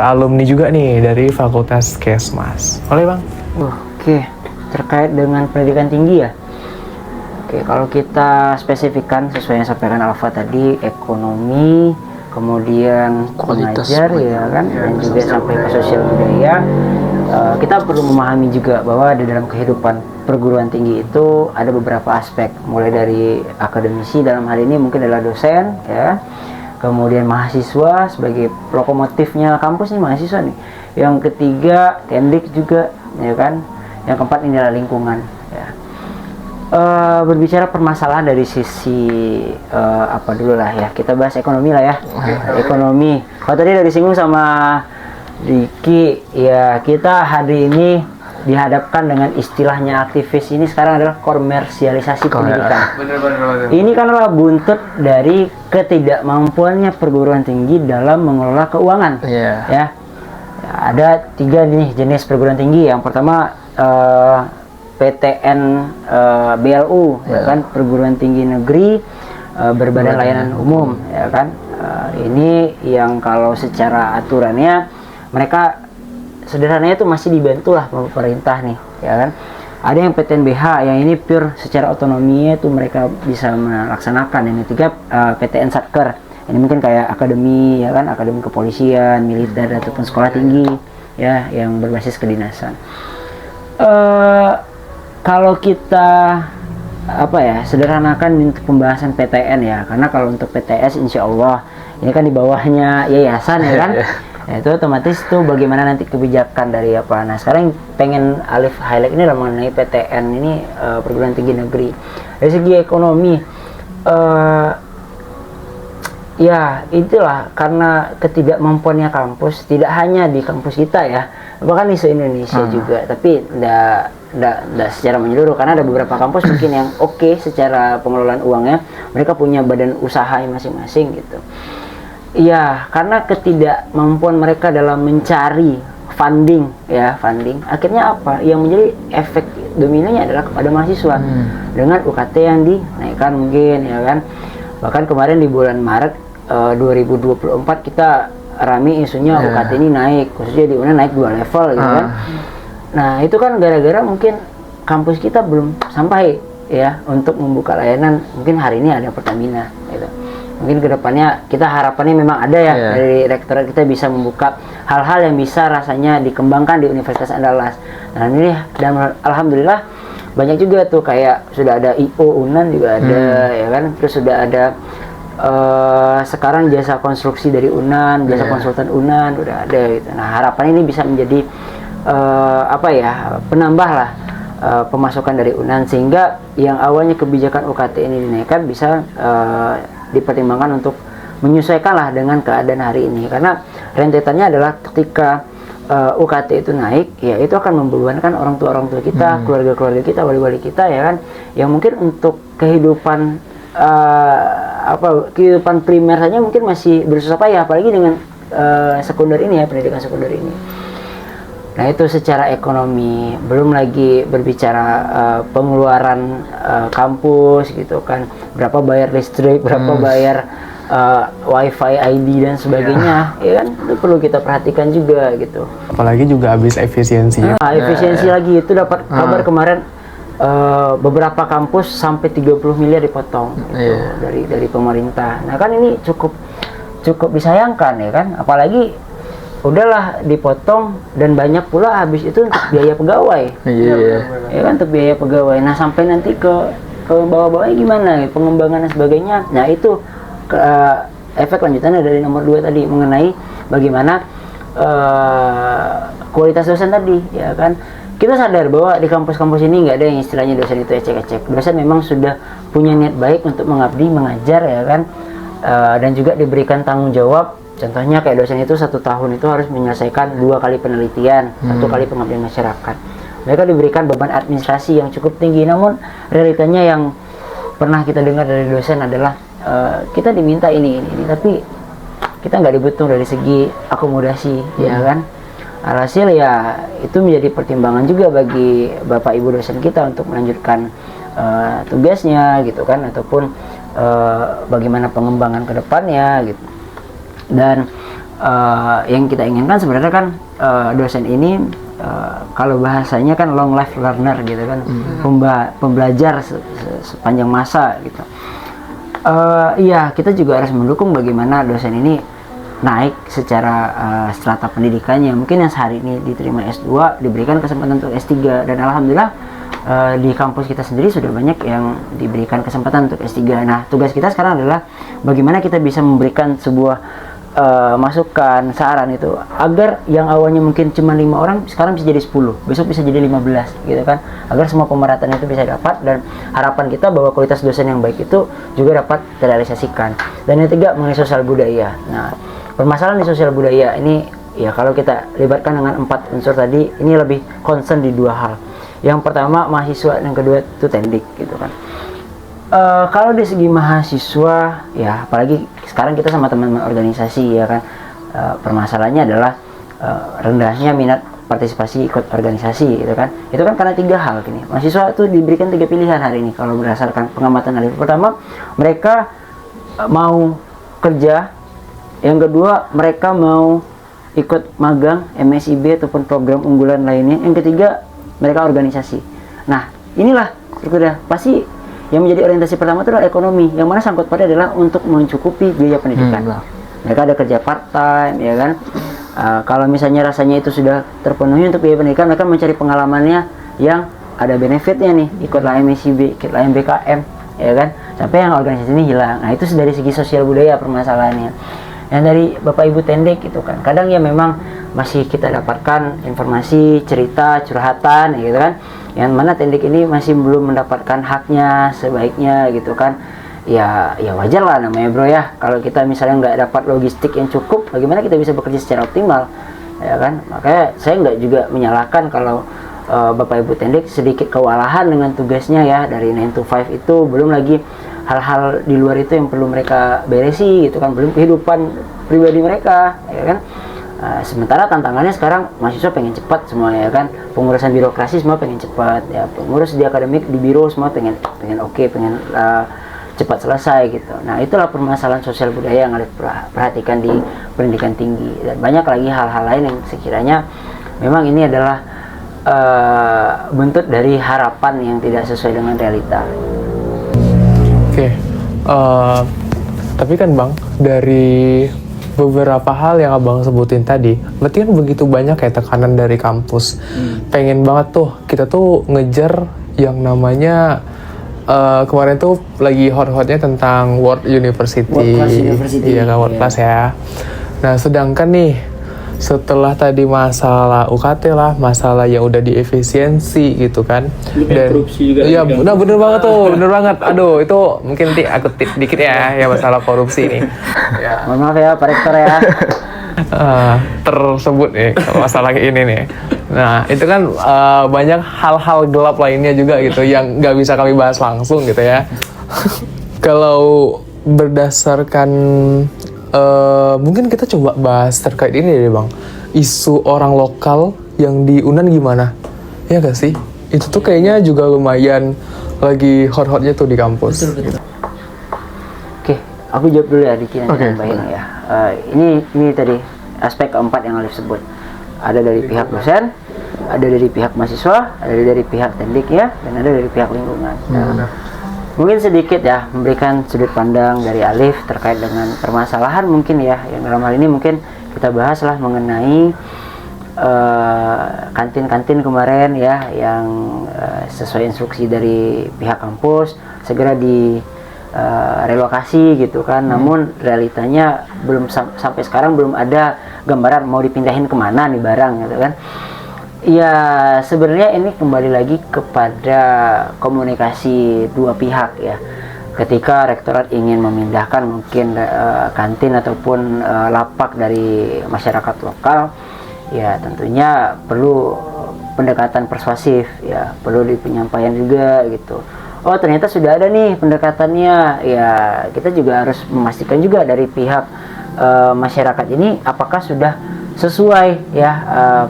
alumni juga nih dari Fakultas Kesmas. Boleh Bang?
Oke, terkait dengan pendidikan tinggi ya. Oke, kalau kita spesifikkan sesuai yang sampaikan Alfa tadi, ekonomi, kemudian pengajar ya kan, dan juga sampai ke sosial budaya. Kita perlu memahami juga bahwa di dalam kehidupan perguruan tinggi itu ada beberapa aspek, mulai dari akademisi dalam hal ini mungkin adalah dosen ya, kemudian mahasiswa sebagai lokomotifnya kampus nih, mahasiswa nih. Yang ketiga Kendik juga ya kan, yang keempat ini adalah lingkungan ya. Berbicara permasalahan dari sisi apa dulu lah ya, kita bahas ekonomi lah ya. Ekonomi, kalau tadi dari singgung sama Diki ya, kita hari ini dihadapkan dengan istilahnya aktivis ini sekarang adalah komersialisasi pendidikan.
Bener.
Ini kan adalah buntut dari ketidakmampuannya perguruan tinggi dalam mengelola keuangan. Ya, ada 3 nih jenis perguruan tinggi. Yang pertama PTN BLU ya kan, perguruan tinggi negeri berbadan layanan umum ya kan. Ini yang kalau secara aturannya mereka sederhananya itu masih dibantu lah pemerintah nih ya kan. Ada yang PTNBH yang ini pure secara otonominya itu mereka bisa melaksanakan. Yang ketiga PTN Satker, ini mungkin kayak akademi ya kan, akademi kepolisian, militer ataupun sekolah tinggi ya yang berbasis kedinasan. Kalau kita sederhanakan untuk pembahasan PTN ya, karena kalau untuk PTS insya Allah ini kan di bawahnya yayasan ya kan. Ya, itu otomatis tuh bagaimana nanti kebijakan dari apa. Nah sekarang pengen Alif highlight ini adalah mengenai PTN ini, perguruan tinggi negeri. Dari segi ekonomi ya itulah karena ketidakmampuannya kampus, tidak hanya di kampus kita ya, bahkan di se-Indonesia juga, tapi tidak secara menyeluruh, karena ada beberapa kampus mungkin yang oke secara pengelolaan uangnya, mereka punya badan usaha masing-masing gitu. Iya, karena ketidakmampuan mereka dalam mencari funding, akhirnya apa? Yang menjadi efek dominonya adalah kepada mahasiswa dengan UKT yang dinaikkan mungkin, ya kan? Bahkan kemarin di bulan Maret 2024 kita rame isunya UKT ini naik, khususnya di UNAN naik 2 level, gitu kan? Nah itu kan gara-gara mungkin kampus kita belum sampai ya untuk membuka layanan. Mungkin hari ini ada Pertamina, gitu. Mungkin kedepannya kita harapannya memang ada ya dari rektorat kita bisa membuka hal-hal yang bisa rasanya dikembangkan di Universitas Andalas. Nah ini dan alhamdulillah banyak juga tuh, kayak sudah ada IO UNAN juga ada ya kan, terus sudah ada sekarang jasa konstruksi dari UNAN, jasa konsultan UNAN udah ada gitu. Nah harapan ini bisa menjadi penambah lah pemasukan dari UNAN, sehingga yang awalnya kebijakan UKT ini dinaikkan bisa dipertimbangkan untuk menyesuaikan lah dengan keadaan hari ini, karena rentetannya adalah ketika UKT itu naik, ya itu akan membebankan orang tua kita, keluarga kita, wali-wali kita ya kan, yang mungkin untuk kehidupan kehidupan primer saja mungkin masih bersusah payah, apalagi dengan sekunder ini ya, pendidikan sekunder ini. Nah itu secara ekonomi, belum lagi berbicara pengeluaran kampus gitu kan, berapa bayar listrik, berapa bayar wifi, ID dan sebagainya, ya kan itu perlu kita perhatikan juga gitu.
Apalagi juga habis efisiensi.
Efisiensi lagi itu dapat kabar kemarin beberapa kampus sampai 30 miliar dipotong gitu, dari pemerintah. Nah kan ini cukup disayangkan ya kan, apalagi udahlah dipotong dan banyak pula habis itu untuk biaya pegawai. Ya kan, untuk biaya pegawai. Nah sampai nanti ke bawah-bawahnya gimana, pengembangan dan sebagainya. Nah itu efek lanjutannya dari nomor 2 tadi mengenai bagaimana kualitas dosen tadi, ya kan. Kita sadar bahwa di kampus-kampus ini nggak ada yang istilahnya dosen itu ecek-ecek. Dosen memang sudah punya niat baik untuk mengabdi, mengajar, ya kan, dan juga diberikan tanggung jawab. Contohnya kayak dosen itu 1 tahun itu harus menyelesaikan 2 kali penelitian, 1 kali pengabdian masyarakat. Mereka diberikan beban administrasi yang cukup tinggi, namun realitanya yang pernah kita dengar dari dosen adalah kita diminta ini, tapi kita nggak dibutuh dari segi akomodasi, ya kan. Alhasil ya itu menjadi pertimbangan juga bagi Bapak Ibu dosen kita untuk melanjutkan tugasnya gitu kan, ataupun bagaimana pengembangan ke depannya gitu. Dan yang kita inginkan sebenarnya kan dosen ini kalau bahasanya kan long life learner gitu kan, pembelajar sepanjang masa gitu. Iya, kita juga harus mendukung bagaimana dosen ini naik secara strata pendidikannya. Mungkin yang sehari ini diterima S2 diberikan kesempatan untuk S3, dan alhamdulillah di kampus kita sendiri sudah banyak yang diberikan kesempatan untuk S3. Nah tugas kita sekarang adalah bagaimana kita bisa memberikan sebuah masukan, saran itu agar yang awalnya mungkin cuma 5 orang sekarang bisa jadi 10, besok bisa jadi 15 gitu kan, agar semua pemerataan itu bisa dapat, dan harapan kita bahwa kualitas dosen yang baik itu juga dapat terrealisasikan. Dan yang ketiga mengenai sosial budaya. Nah permasalahan di sosial budaya ini ya kalau kita libatkan dengan 4 unsur tadi, ini lebih concern di 2 hal. Yang pertama mahasiswa, yang kedua itu tendik gitu kan. Kalau di segi mahasiswa ya, apalagi sekarang kita sama teman-teman organisasi ya kan, permasalahannya adalah rendahnya minat partisipasi ikut organisasi gitu kan. Itu kan karena 3 hal gini. Mahasiswa itu diberikan 3 pilihan hari ini kalau berdasarkan pengamatan Alif. Pertama, mereka mau kerja. Yang kedua, mereka mau ikut magang, MSIB ataupun program unggulan lainnya. Yang ketiga, mereka organisasi. Nah, inilah strukturnya. Pasti yang menjadi orientasi pertama itu adalah ekonomi, yang mana sangkut pada adalah untuk mencukupi biaya pendidikan. Mereka ada kerja part time, ya kan. Kalau misalnya rasanya itu sudah terpenuhi untuk biaya pendidikan, mereka mencari pengalamannya yang ada benefitnya nih, ikutlah MSIB, ikutlah MBKM, ya kan. Sampai yang organisasi ini hilang. Nah itu dari segi sosial budaya permasalahannya. Yang dari Bapak Ibu Tendek gitu kan, kadang ya memang masih kita dapatkan informasi, cerita, curhatan gitu kan, yang mana Tendek ini masih belum mendapatkan haknya sebaiknya gitu kan. Ya wajar lah namanya bro ya, kalau kita misalnya nggak dapat logistik yang cukup, bagaimana kita bisa bekerja secara optimal, ya kan. Makanya saya nggak juga menyalahkan kalau Bapak Ibu Tendek sedikit kewalahan dengan tugasnya ya, dari 9 to 5 itu, belum lagi hal-hal di luar itu yang perlu mereka beresi gitu kan, belum kehidupan pribadi mereka, ya kan. Sementara tantangannya sekarang mahasiswa pengen cepat semua, ya kan, pengurusan birokrasi semua pengen cepat, ya pengurus di akademik di biro semua pengen oke, pengen cepat selesai gitu. Nah itulah permasalahan sosial budaya yang harus perhatikan di pendidikan tinggi, dan banyak lagi hal-hal lain yang sekiranya memang ini adalah bentuk dari harapan yang tidak sesuai dengan realita.
Oke, tapi kan Bang, dari beberapa hal yang Abang sebutin tadi, berarti kan begitu banyak kayak tekanan dari kampus. Pengen banget tuh, kita tuh ngejar yang namanya, kemarin tuh lagi hot-hotnya tentang World University. Iya kan, World Class ya. Nah, sedangkan nih, setelah tadi masalah UKT lah, masalah yang udah diefisiensi gitu kan, dan
korupsi juga.
Iya, nah bener banget tuh, bener banget. Aduh, itu mungkin aku tip dikit ya masalah korupsi nih. Ya.
Mohon maaf ya Pak Rektor ya.
Tersebut nih masalah ini nih. Nah itu kan banyak hal-hal gelap lainnya juga gitu yang nggak bisa kami bahas langsung gitu ya. Kalau berdasarkan mungkin kita coba bahas terkait ini deh Bang, isu orang lokal yang di Unan gimana? Ya gak sih? Itu tuh kayaknya juga lumayan lagi hot-hotnya tuh di kampus.
Betul. Oke, aku jawab dulu ya Diki nanti nambahin ya. Ini tadi aspek keempat yang Alif sebut. Ada dari pihak dosen, ada dari pihak mahasiswa, ada dari pihak tendik ya, dan ada dari pihak lingkungan. Mungkin sedikit ya memberikan sudut pandang dari Alif terkait dengan permasalahan mungkin ya, yang dalam hal ini mungkin kita bahaslah mengenai kantin-kantin kemarin ya, yang sesuai instruksi dari pihak kampus segera di relokasi gitu kan. Namun realitanya belum sampai sekarang belum ada gambaran mau dipindahin kemana nih barang gitu kan. Ya sebenarnya ini kembali lagi kepada komunikasi dua pihak ya. Ketika rektorat ingin memindahkan mungkin kantin ataupun lapak dari masyarakat lokal, ya tentunya perlu pendekatan persuasif ya, perlu di penyampaian juga gitu. Oh ternyata sudah ada nih pendekatannya ya, kita juga harus memastikan juga dari pihak masyarakat ini apakah sudah sesuai ya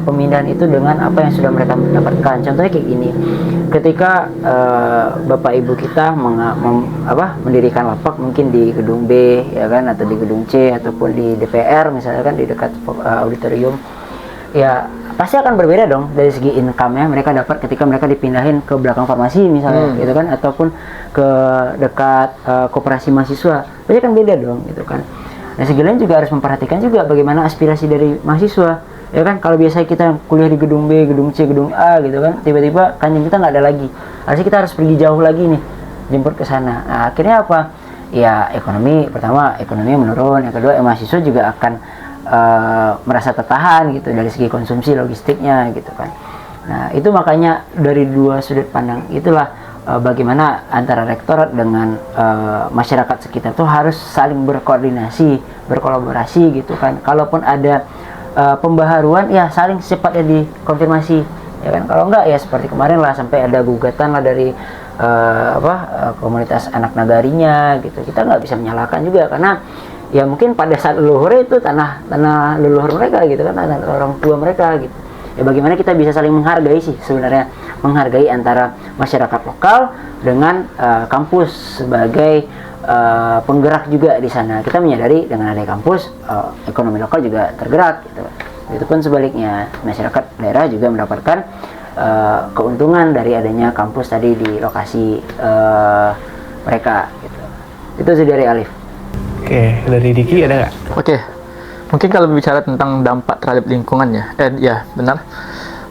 pemindahan itu dengan apa yang sudah mereka dapatkan. Contohnya kayak gini, ketika bapak ibu kita mendirikan lapak mungkin di gedung B ya kan, atau di gedung C ataupun di DPR misalnya kan, di dekat auditorium, ya pasti akan berbeda dong dari segi income-nya mereka dapat ketika mereka dipindahin ke belakang farmasi misalnya gitu kan, ataupun ke dekat koperasi mahasiswa, pasti akan beda dong gitu kan. Nah segi lain juga harus memperhatikan juga bagaimana aspirasi dari mahasiswa ya kan. Kalau biasa kita kuliah di gedung B, gedung C, gedung A gitu kan, tiba-tiba kantin kita nggak ada lagi, harusnya kita harus pergi jauh lagi nih jemput ke sana. Nah, akhirnya apa ya, pertama ekonomi menurun, yang kedua mahasiswa juga akan merasa tertahan gitu dari segi konsumsi logistiknya gitu kan. Nah itu makanya dari dua sudut pandang itulah bagaimana antara rektorat dengan masyarakat sekitar tuh harus saling berkoordinasi, berkolaborasi gitu kan. Kalaupun ada pembaharuan ya saling secepatnya dikonfirmasi ya kan. Kalau enggak ya seperti kemarin lah, sampai ada gugatan lah dari komunitas anak nagarinya gitu. Kita nggak bisa menyalahkan juga, karena ya mungkin pada saat leluhur itu tanah leluhur mereka gitu kan, tanah orang tua mereka gitu. Ya bagaimana kita bisa saling menghargai sih sebenarnya, menghargai antara masyarakat lokal dengan kampus sebagai penggerak juga di sana. Kita menyadari dengan adanya kampus ekonomi lokal juga tergerak gitu. Itu pun sebaliknya, masyarakat daerah juga mendapatkan keuntungan dari adanya kampus tadi di lokasi mereka gitu. Itu sih dari Alif.
Oke, dari Diki ada nggak?
Oke, mungkin kalau bicara tentang dampak terhadap lingkungan ya, ya benar.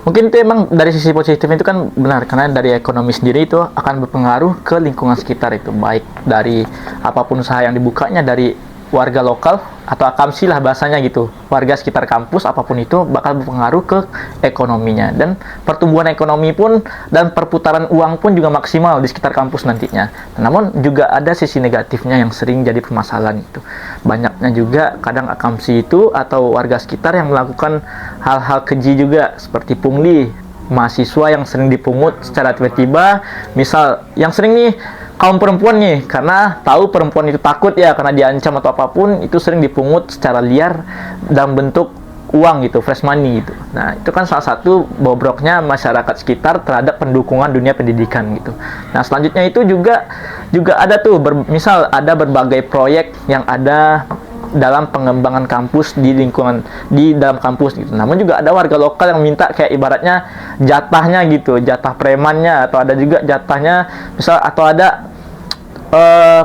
Mungkin itu emang dari sisi positifnya itu kan benar, karena dari ekonomi sendiri itu akan berpengaruh ke lingkungan sekitar itu, baik dari apapun usaha yang dibukanya dari warga lokal atau akamsi lah bahasanya gitu, warga sekitar kampus apapun itu bakal berpengaruh ke ekonominya, dan pertumbuhan ekonomi pun dan perputaran uang pun juga maksimal di sekitar kampus nantinya. Namun juga ada sisi negatifnya yang sering jadi permasalahan itu. Banyaknya juga kadang akamsi itu atau warga sekitar yang melakukan hal-hal keji juga, seperti pungli, mahasiswa yang sering dipungut secara tiba-tiba. Misal yang sering nih kaum perempuan nih, karena tahu perempuan itu takut ya karena diancam atau apapun, itu sering dipungut secara liar dalam bentuk uang gitu, fresh money gitu. Nah itu kan salah satu bobroknya masyarakat sekitar terhadap pendukungan dunia pendidikan gitu. Nah selanjutnya itu juga ada tuh misal ada berbagai proyek yang ada dalam pengembangan kampus di lingkungan di dalam kampus gitu. Namun juga ada warga lokal yang minta kayak ibaratnya jatahnya gitu, jatah premannya, atau ada juga jatahnya misal, atau ada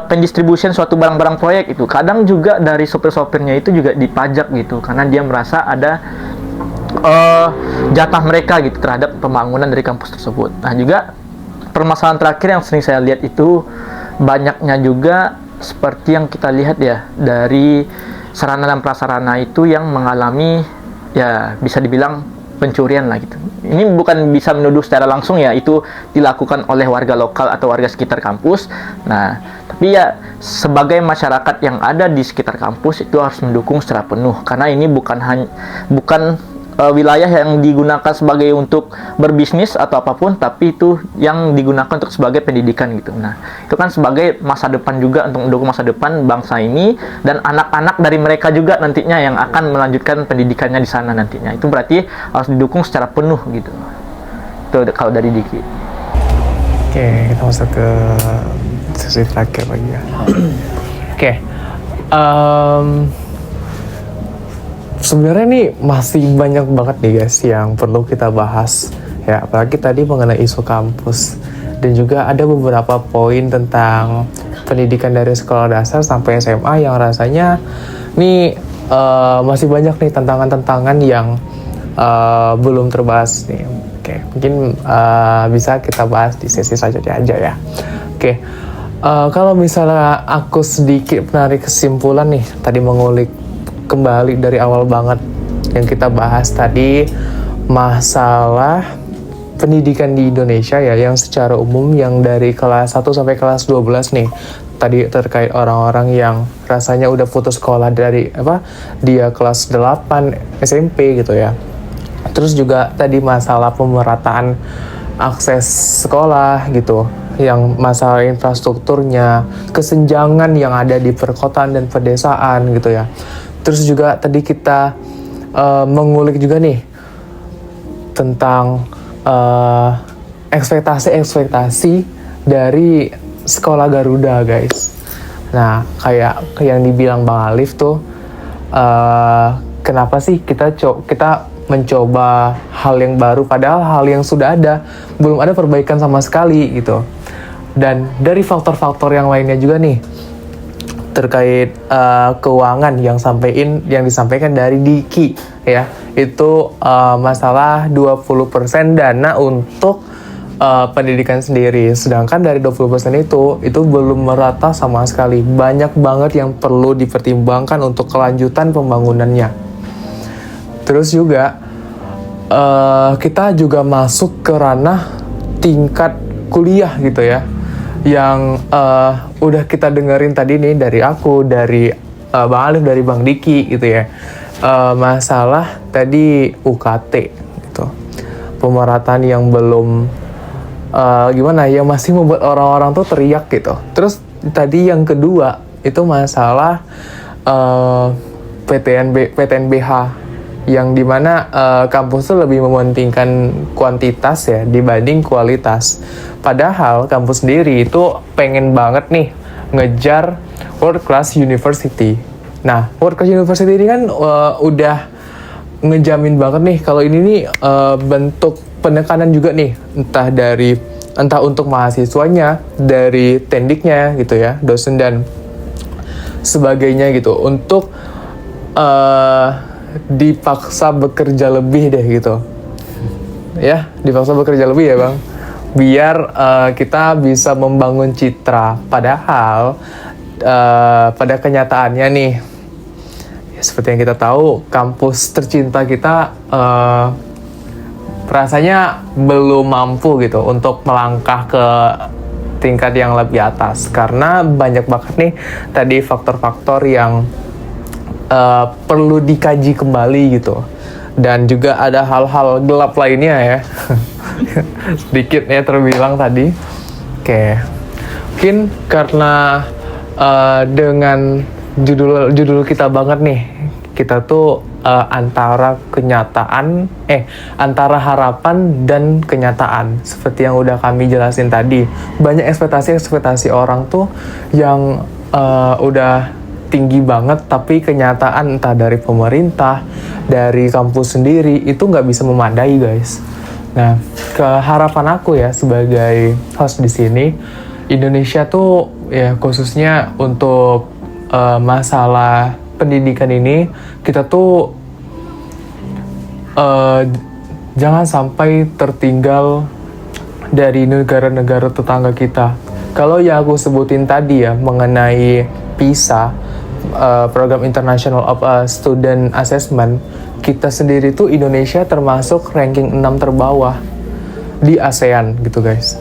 pendistribusian suatu barang-barang proyek itu. Kadang juga dari sopir-sopirnya itu juga dipajak gitu, karena dia merasa ada jatah mereka gitu terhadap pembangunan dari kampus tersebut. Nah juga permasalahan terakhir yang sering saya lihat itu banyaknya juga seperti yang kita lihat ya, dari sarana dan prasarana itu yang mengalami ya bisa dibilang pencurian lah gitu. Ini bukan bisa menuduh secara langsung ya, itu dilakukan oleh warga lokal atau warga sekitar kampus. Nah, tapi ya sebagai masyarakat yang ada di sekitar kampus itu harus mendukung secara penuh, karena ini bukan
wilayah yang digunakan sebagai untuk berbisnis atau apapun, tapi itu yang digunakan untuk sebagai pendidikan gitu. Nah, itu kan sebagai masa depan juga, untuk mendukung masa depan bangsa ini dan anak-anak dari mereka juga nantinya yang akan melanjutkan pendidikannya di sana nantinya. Itu berarti harus didukung secara penuh gitu. Itu kalau dari Diki.
Oke, kita masuk ke sesi terakhir lagi ya. Oke, sebenarnya nih masih banyak banget nih guys yang perlu kita bahas ya, apalagi tadi mengenai isu kampus dan juga ada beberapa poin tentang pendidikan dari sekolah dasar sampai SMA yang rasanya nih masih banyak nih tantangan-tantangan yang belum terbahas nih. Oke, mungkin bisa kita bahas di sesi selanjutnya aja ya. Oke, kalau misalnya aku sedikit menarik kesimpulan nih, tadi mengulik kembali dari awal banget yang kita bahas tadi, masalah pendidikan di Indonesia ya, yang secara umum yang dari kelas 1 sampai kelas 12 nih. Tadi terkait orang-orang yang rasanya udah putus sekolah dari dia kelas 8 SMP gitu ya. Terus juga tadi masalah pemerataan akses sekolah gitu, yang masalah infrastrukturnya, kesenjangan yang ada di perkotaan dan pedesaan gitu ya. Terus juga tadi kita mengulik juga nih tentang ekspektasi-ekspektasi dari sekolah Garuda guys. Nah, kayak yang dibilang Bang Alif tuh, kenapa sih kita mencoba hal yang baru padahal hal yang sudah ada belum ada perbaikan sama sekali gitu. Dan dari faktor-faktor yang lainnya juga nih terkait keuangan yang disampaikan dari Diki ya, itu masalah 20% dana untuk pendidikan sendiri, sedangkan dari 20% itu belum merata sama sekali. Banyak banget yang perlu dipertimbangkan untuk kelanjutan pembangunannya. Terus juga kita juga masuk ke ranah tingkat kuliah gitu ya, yang udah kita dengerin tadi nih dari aku, dari Bang Alif, dari Bang Diki gitu ya, masalah tadi UKT gitu, pemerataan yang belum gimana ya, masih membuat orang-orang tuh teriak gitu. Terus tadi yang kedua itu masalah PTNBH, yang dimana kampus tuh lebih mementingkan kuantitas ya dibanding kualitas. Padahal kampus sendiri itu pengen banget nih ngejar World Class University. Nah, World Class University ini kan udah ngejamin banget nih kalau ini nih bentuk penekanan juga nih, entah untuk mahasiswanya, dari tendiknya gitu ya, dosen dan sebagainya gitu, untuk dipaksa bekerja lebih deh gitu ya, dipaksa bekerja lebih ya Bang, biar kita bisa membangun citra. Padahal pada kenyataannya nih ya, seperti yang kita tahu, kampus tercinta kita rasanya belum mampu gitu untuk melangkah ke tingkat yang lebih atas, karena banyak banget nih tadi faktor-faktor yang perlu dikaji kembali gitu. Dan juga ada hal-hal gelap lainnya ya sedikit ya terbilang tadi. Oke, mungkin karena dengan judul kita banget nih, kita tuh antara harapan dan kenyataan, seperti yang udah kami jelasin tadi. Banyak ekspektasi orang tuh yang udah tinggi banget, tapi kenyataan entah dari pemerintah, dari kampus sendiri itu nggak bisa memadai guys. Nah, keharapan aku ya sebagai host di sini, Indonesia tuh ya khususnya untuk masalah pendidikan ini, kita tuh jangan sampai tertinggal dari negara-negara tetangga kita. Kalau yang aku sebutin tadi ya mengenai PISA, Program International of Student Assessment, kita sendiri tuh Indonesia termasuk ranking 6 terbawah di ASEAN gitu guys.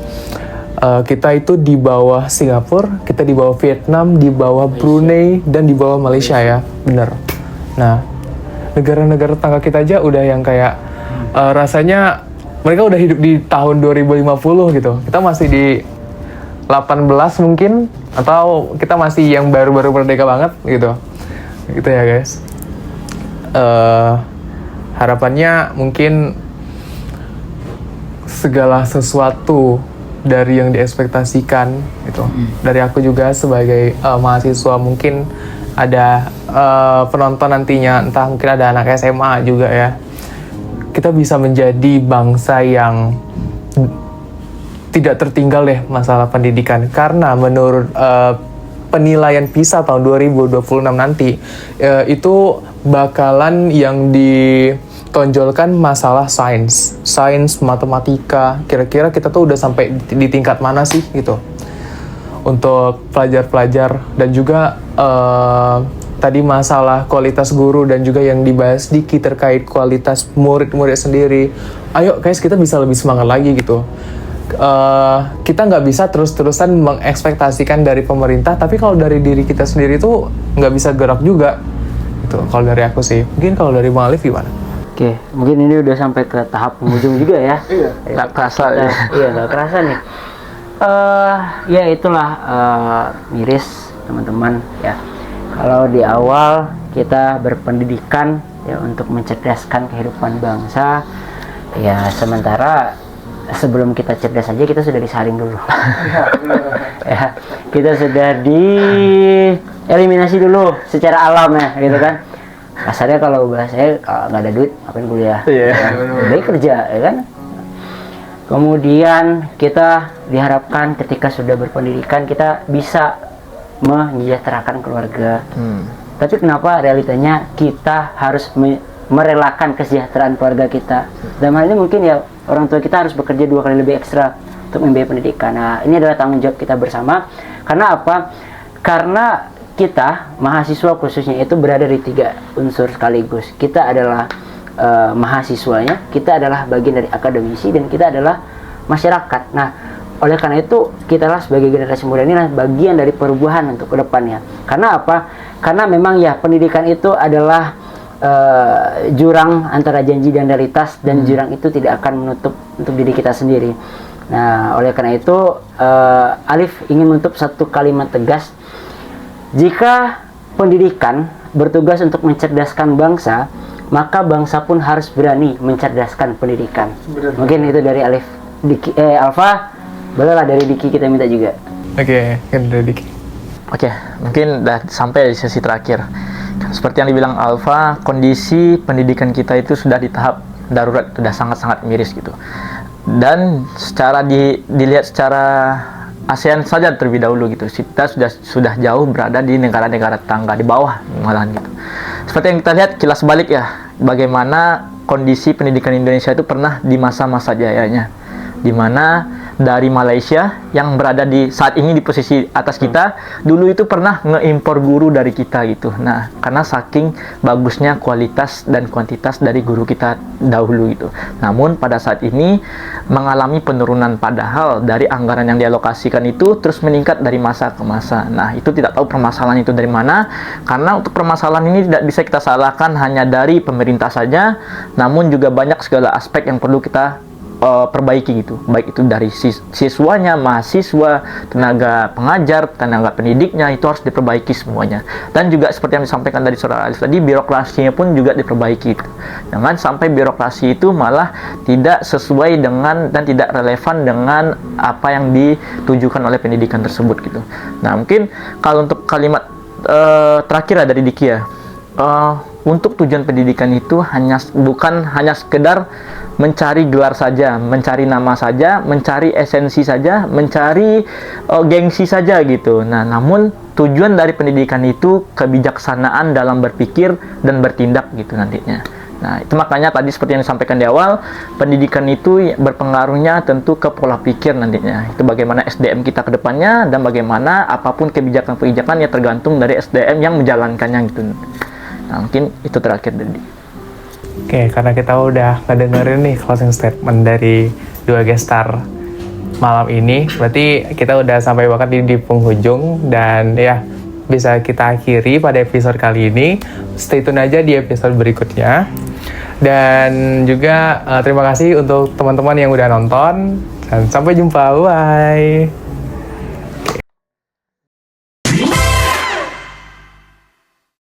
Kita itu di bawah Singapura, kita di bawah Vietnam, di bawah Brunei, dan di bawah Malaysia ya, bener. Nah, negara-negara tetangga kita aja udah yang kayak rasanya mereka udah hidup di tahun 2050 gitu. Kita masih di 18 mungkin, atau kita masih yang baru-baru merdeka banget gitu. Gitu ya guys. Harapannya mungkin segala sesuatu dari yang diekspektasikan gitu. Dari aku juga sebagai mahasiswa, mungkin ada penonton nantinya, entah mungkin ada anak SMA juga ya. Kita bisa menjadi bangsa yang tidak tertinggal deh masalah pendidikan, karena menurut penilaian PISA tahun 2026 nanti itu bakalan yang ditonjolkan masalah sains, matematika. Kira-kira kita tuh udah sampai di tingkat mana sih gitu untuk pelajar-pelajar, dan juga tadi masalah kualitas guru dan juga yang dibahas Diki terkait kualitas murid-murid sendiri. Ayo guys, kita bisa lebih semangat lagi gitu. Kita nggak bisa terus-terusan mengekspektasikan dari pemerintah, tapi kalau dari diri kita sendiri tuh nggak bisa gerak juga gitu. Kalau dari aku sih, mungkin kalau dari Bang Alif gimana?
Oke, mungkin ini udah sampai ke tahap penghujung juga ya.
Nggak kerasa ya.
Iya, nggak kerasa nih. Ya itulah miris teman-teman ya. Kalau di awal kita berpendidikan ya untuk mencerdaskan kehidupan bangsa, ya sementara sebelum kita cerdas saja kita sudah disaring dulu. Ya, kita sudah dieliminasi dulu secara alam ya, gitu kan. Kasarnya kalau bahasanya kalau nggak ada duit ngapain kuliah? Baik kerja, ya kan. Kemudian kita diharapkan ketika sudah berpendidikan kita bisa menyejahterakan keluarga. Tapi kenapa realitanya kita harus merelakan kesejahteraan keluarga kita? Dalam hal ini mungkin ya orang tua kita harus bekerja 2 kali lebih ekstra untuk membiayai pendidikan. Nah, ini adalah tanggung jawab kita bersama. Karena apa? Karena kita mahasiswa khususnya itu berada di 3 unsur sekaligus. Kita adalah mahasiswanya, kita adalah bagian dari akademisi, dan kita adalah masyarakat. Nah, oleh karena itu kita lah sebagai generasi muda ini bagian dari perubahan untuk kedepannya. Karena apa? Karena memang ya pendidikan itu adalah jurang antara janji dan realitas, dan jurang itu tidak akan menutup untuk diri kita sendiri. Nah, oleh karena itu Alif ingin menutup satu kalimat tegas. Jika pendidikan bertugas untuk mencerdaskan bangsa, maka bangsa pun harus berani mencerdaskan pendidikan. Mungkin itu dari Alif. Alfa, bolehlah dari Diki kita minta juga.
Oke, dari Diki.
Oke, mungkin udah sampai di sesi terakhir. Seperti yang dibilang Alfa, kondisi pendidikan kita itu sudah di tahap darurat, sudah sangat-sangat miris gitu. Dan secara dilihat secara ASEAN saja terlebih dahulu gitu, kita sudah jauh berada di negara-negara tetangga di bawah malahan gitu. Seperti yang kita lihat kilas balik ya, bagaimana kondisi pendidikan Indonesia itu pernah di masa-masa jayanya, di mana dari Malaysia yang berada di saat ini di posisi atas kita, dulu itu pernah ngeimpor guru dari kita gitu. Nah, karena saking bagusnya kualitas dan kuantitas dari guru kita dahulu gitu. Namun pada saat ini mengalami penurunan, padahal dari anggaran yang dialokasikan itu terus meningkat dari masa ke masa. Nah, itu tidak tahu permasalahan itu dari mana, karena untuk permasalahan ini tidak bisa kita salahkan hanya dari pemerintah saja, namun juga banyak segala aspek yang perlu kita perbaiki gitu, baik itu dari siswanya, mahasiswa, tenaga pengajar, tenaga pendidiknya, itu harus diperbaiki semuanya. Dan juga seperti yang disampaikan dari Saudara Alif tadi, birokrasinya pun juga diperbaiki gitu. Jangan sampai birokrasi itu malah tidak sesuai dengan dan tidak relevan dengan apa yang ditujukan oleh pendidikan tersebut gitu. Nah, mungkin kalau untuk kalimat terakhir dari Diki ya, untuk tujuan pendidikan itu bukan hanya sekedar mencari gelar saja, mencari nama saja, mencari esensi saja, mencari gengsi saja gitu. Nah, namun tujuan dari pendidikan itu kebijaksanaan dalam berpikir dan bertindak gitu nantinya. Nah, itu makanya tadi seperti yang disampaikan di awal, pendidikan itu berpengaruhnya tentu ke pola pikir nantinya. Itu bagaimana SDM kita ke depannya, dan bagaimana apapun kebijakan-kebijakan yang tergantung dari SDM yang menjalankannya gitu. Nah, mungkin itu terakhir dari.
Oke, karena kita udah ngedengerin nih closing statement dari 2 gestar malam ini, berarti kita udah sampai bahkan di penghujung. Dan ya, bisa kita akhiri pada episode kali ini. Stay tune aja di episode berikutnya. Dan juga terima kasih untuk teman-teman yang udah nonton. Dan sampai jumpa, bye!